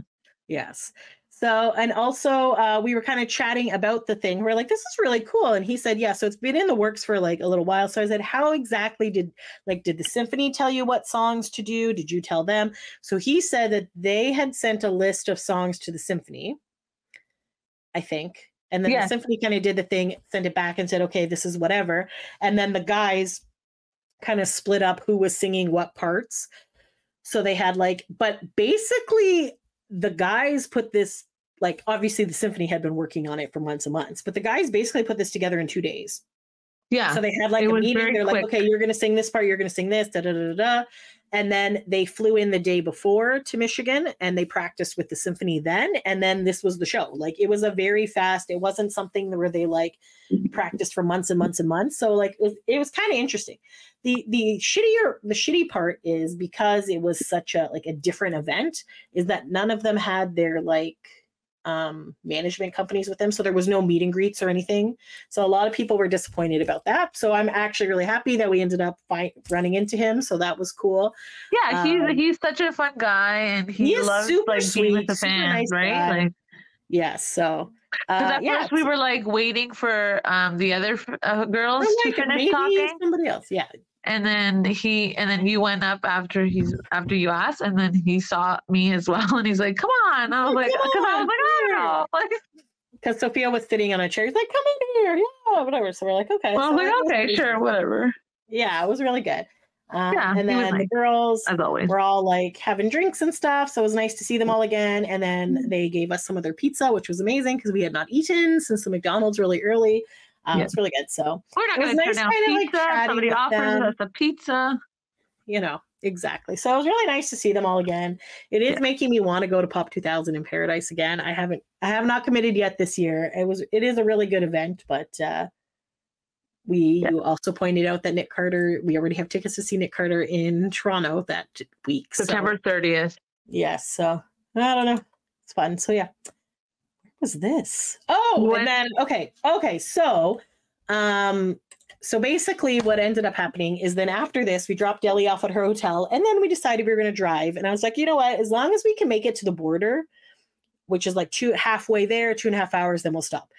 Yes. So, and also we were kind of chatting about the thing. We're like, this is really cool. And he said, yeah, so it's been in the works for like a little while. So I said, how exactly did the symphony tell you what songs to do? Did you tell them? So he said that they had sent a list of songs to the symphony, I think. And then the symphony kind of did the thing, sent it back and said, okay, this is whatever. And then the guys kind of split up who was singing what parts. So they had but basically the guys put this, obviously the symphony had been working on it for months and months, but the guys basically put this together in 2 days. Yeah. So they had a meeting. They're like, okay, you're going to sing this part. You're going to sing this, da, da, da, da. And then they flew in the day before to Michigan and they practiced with the symphony then. And then this was the show. It was a very fast, it wasn't something where they practiced for months and months and months. So it was kind of interesting. The shitty part is because it was such a different event is that none of them had their management companies with them. So there was no meet and greets or anything. So a lot of people were disappointed about that. So I'm actually really happy that we ended up running into him. So that was cool. Yeah, he's such a fun guy, and he loves super being with the fans, nice right? Yes. So at first we were waiting for the other girls to finish talking. Somebody else, yeah. And then you went up after you asked, and then he saw me as well, and he's like, "Come on!" And I was like, "I don't know," because Sofia was sitting on a chair. He's like, "Come in here, yeah, whatever." So we're like, "Okay." Well, so I was like, "Okay, sure, whatever." Yeah, it was really good. And then the girls as always were all having drinks and stuff, so it was nice to see them all again. And then they gave us some of their pizza, which was amazing because we had not eaten since the McDonald's really early. It's really good. So we're not going to turn down pizza. Somebody offers us a pizza. Exactly. So it was really nice to see them all again. It is making me want to go to Pop 2000 in Paradise again. I have not committed yet this year. It is a really good event, but you also pointed out that Nick Carter, we already have tickets to see Nick Carter in Toronto that week. September 30th. Yes. So I don't know. It's fun. So yeah. Was this? Oh, and then okay. So, so basically, what ended up happening is then after this, we dropped Ellie off at her hotel, and then we decided we were going to drive. And I was like, you know what? As long as we can make it to the border, which is halfway there, 2.5 hours, then we'll stop.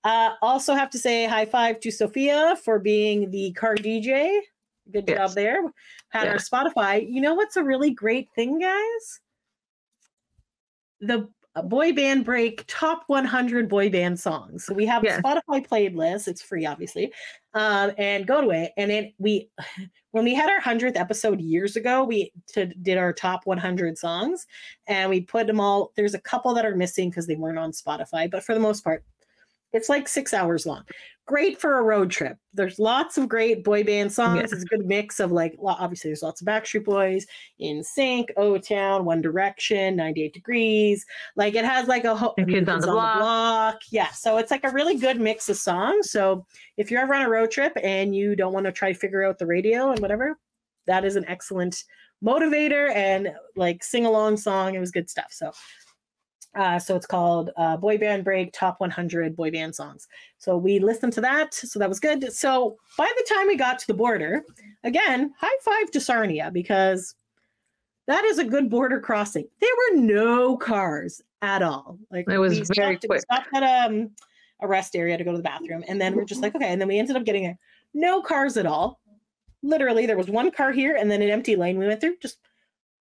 Also, have to say high five to Sofia for being the car DJ. Good job there. Had our Spotify. You know what's a really great thing, guys? The Boy Band Break top 100 boy band songs. So we have a Spotify playlist. It's free, obviously. And go to it. And then when we had our 100th episode years ago, we did our top 100 songs, and we put them all. There's a couple that are missing because they weren't on Spotify, but for the most part, it's 6 hours long. Great for a road trip. There's lots of great boy band songs. Yeah. It's a good mix of obviously there's lots of Backstreet Boys, NSYNC, O-Town, One Direction, 98 Degrees. It has Kids on the Block. Yeah. So it's a really good mix of songs. So if you're ever on a road trip and you don't want to try to figure out the radio and whatever, that is an excellent motivator and sing along song. It was good stuff. So it's called Boy Band Break Top 100 Boy Band Songs. So we listened to that. So that was good. So by the time we got to the border, again, high five to Sarnia, because that is a good border crossing. There were no cars at all. It was very quick. We stopped at a rest area to go to the bathroom. And then we're just okay. And then we ended up getting no cars at all. literally there was one car here and then an empty lane we went through, just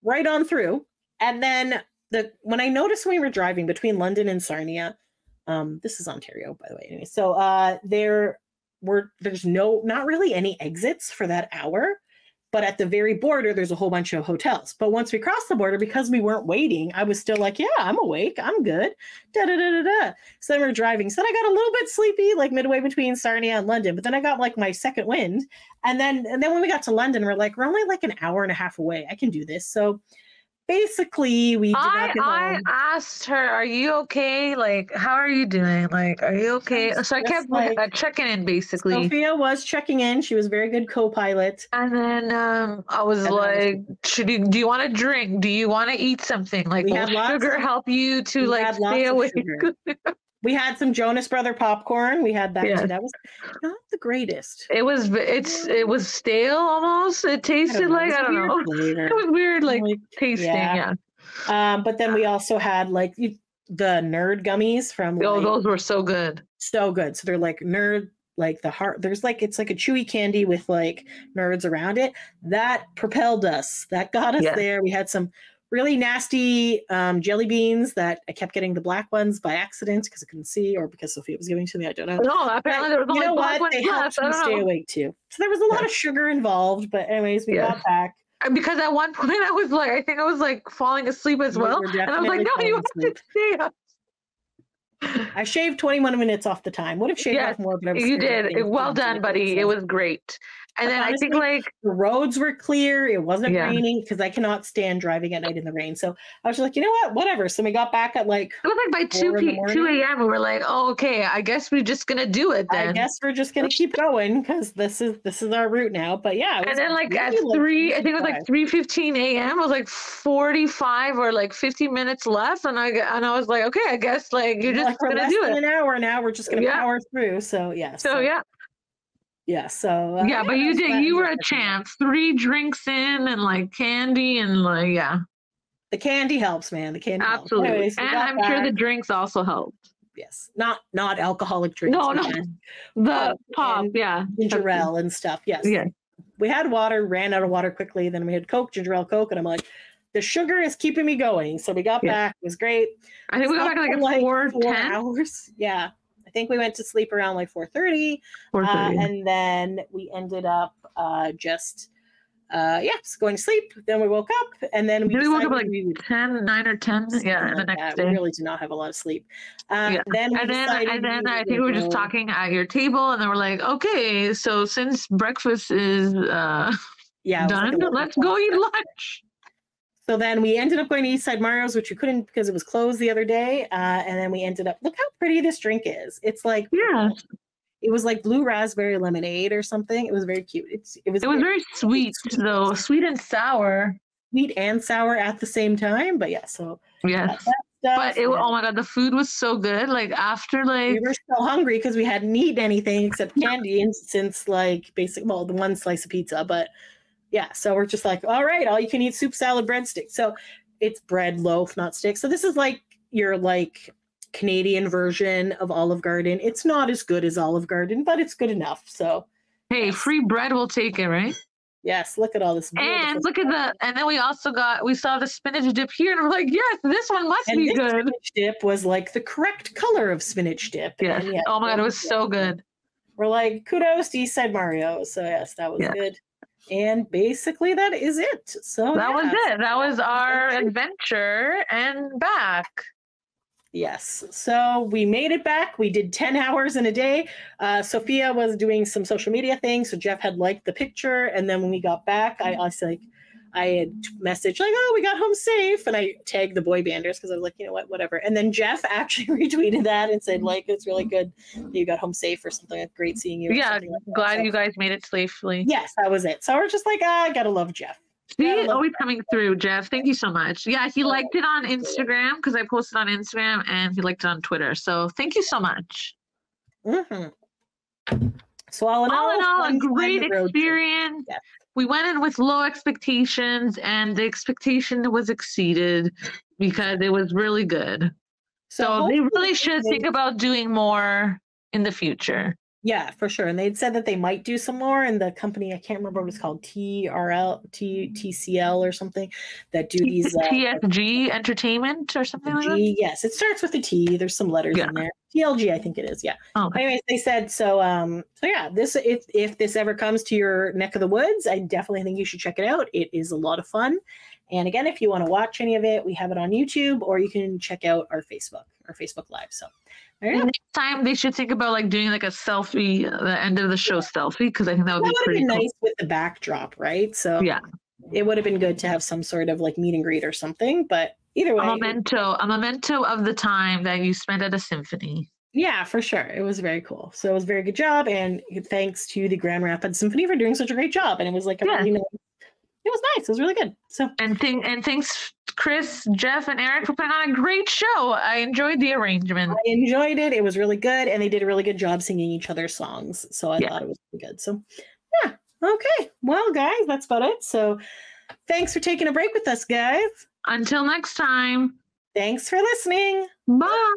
right on through. And then when I noticed when we were driving between London and Sarnia, this is Ontario, by the way. Anyway, so there's not really any exits for that hour, but at the very border, there's a whole bunch of hotels. But once we crossed the border, because we weren't waiting, I was still like, yeah, I'm awake. I'm good. Da, da, da, da, da. So then we're driving. So then I got a little bit sleepy, like midway between Sarnia and London. But then I got like my second wind. And then when we got to London, we're only like an hour and a half away. I can do this. So basically, I asked her, "Are you okay? Like, how are you doing? Like, are you okay?" So I kept checking in. Basically, Sophia was checking in. She was a very good co-pilot. And then I was like, "Do you want to drink? Do you want to eat something? Like, will sugar help you to like stay awake?" We had some Jonas Brother popcorn. We had that too. That was not the greatest. It was stale almost. It tasted like I don't know. It was weird, like tasting. Yeah. But then we also had like the nerd gummies from. Oh, those were so good. So good. So they're like nerd, like the heart. There's like it's like a chewy candy with like nerds around it. That propelled us. That got us there. We had some really nasty jelly beans that I kept getting the black ones by accident because I couldn't see or because Sophia was giving to me. I don't know. No, apparently there was only black ones. They helped me stay awake too. So there was a lot of sugar involved. But anyways, we got back. Because at one point I was like, I think I was like falling asleep as well. And I was like, no, you have to stay up. I shaved 21 minutes off the time. Would have shaved off more, but you did. Well done, buddy. So. It was great. And then honestly, I think like the roads were clear. It wasn't raining because I cannot stand driving at night in the rain. So I was just like, you know what, whatever. So we got back at like it was like by 2 a.m. We were like, oh, okay, I guess we're just gonna do it then. I guess we're just gonna keep going because this is our route now. But yeah, and then like at 3, I think it was like 3:15 a.m. It was like 45 or like 50 minutes left, and I was like, okay, I guess like you're just gonna do it. An hour now, we're just gonna power through. So yeah. So yeah. Yeah, so but you were a champ. 3 drinks in and like candy and like the candy helps, man. The candy absolutely helps. Anyways, and I'm sure the drinks also helped. Yes, not alcoholic drinks. No, the pop, ginger ale and stuff. Yes, we had water, ran out of water quickly. Then we had Coke, ginger ale, Coke, and I'm like, the sugar is keeping me going. So we got back. It was great. I think we got back like 4 hours. Yeah. I think we went to sleep around like 4:30, and then we ended up just going to sleep. Then we woke up, and then we woke up like 9 or 10. Yeah, the next day. We really did not have a lot of sleep. Then I think we were just talking at your table, and then we're like, okay, so since breakfast is done, let's go eat lunch. So then we ended up going to Eastside Mario's, which we couldn't because it was closed the other day. And then we ended up, look how pretty this drink is. It's like, it was like blue raspberry lemonade or something. It was very cute. It was very sweet though, sweet and sour. Sweet and sour at the same time. But yeah, so. Yes. But oh my God, the food was so good. Like after like. We were so hungry because we hadn't eaten anything except candy since like the one slice of pizza. But yeah, so we're just like, all right, all you can eat soup, salad, breadstick. So it's bread, loaf, not stick. So this is like your like Canadian version of Olive Garden. It's not as good as Olive Garden, but it's good enough. So hey, free bread, we'll take it, right? Yes, look at all this. And look at and then we saw the spinach dip here, and we're like, yes, this one must be good. Spinach dip was like the correct color of spinach dip. Yes. Oh my God, it was so good. We're like, kudos to Eastside Mario. So yes, that was good. And basically that is it. So that was it. That was our adventure and back. Yes. So we made it back. We did 10 hours in a day. Sophia was doing some social media things. So Jeff had liked the picture. And then when we got back, I had messaged like, oh, we got home safe. And I tagged the boy banders because I was like, you know what, whatever. And then Jeff actually retweeted that and said, like, it's really good that you got home safe or something. Like, great seeing you. Yeah, glad you guys made it safely. Yes, that was it. So we're just like, I gotta love Jeff. Always coming through, Jeff. Thank you so much. Yeah, he liked it on Instagram because I posted on Instagram, and he liked it on Twitter. So thank you so much. Mm-hmm. So all in all, a great experience. Yeah. We went in with low expectations, and the expectation was exceeded because it was really good. So they really should think about doing more in the future. Yeah, for sure. And they'd said that they might do some more, and the company, I can't remember what it's called, TCL or something, that do these TSG Entertainment or something like that. Yes, it starts with a T. There's some letters in there. TLG, I think it is. Yeah. Oh. Anyways, they said so. So yeah, this if this ever comes to your neck of the woods, I definitely think you should check it out. It is a lot of fun. And again, if you want to watch any of it, we have it on YouTube, or you can check out our Facebook Live. So. Next time they should think about like doing like a selfie, the end of the show selfie, because I think that would be pretty cool. Nice with the backdrop, right? So yeah, it would have been good to have some sort of like meet and greet or something. But either way, a memento of the time that you spent at a symphony. Yeah, for sure. It was very cool. So it was a very good job, and thanks to the Grand Rapids Symphony for doing such a great job. And it was like really nice. It was nice. It was really good. So thanks, Chris, Jeff, and Eric for putting on a great show. I enjoyed the arrangement. I enjoyed it. It was really good, and they did a really good job singing each other's songs. So I thought it was really good. So yeah, okay. Well, guys, that's about it. So thanks for taking a break with us, guys. Until next time. Thanks for listening. Bye.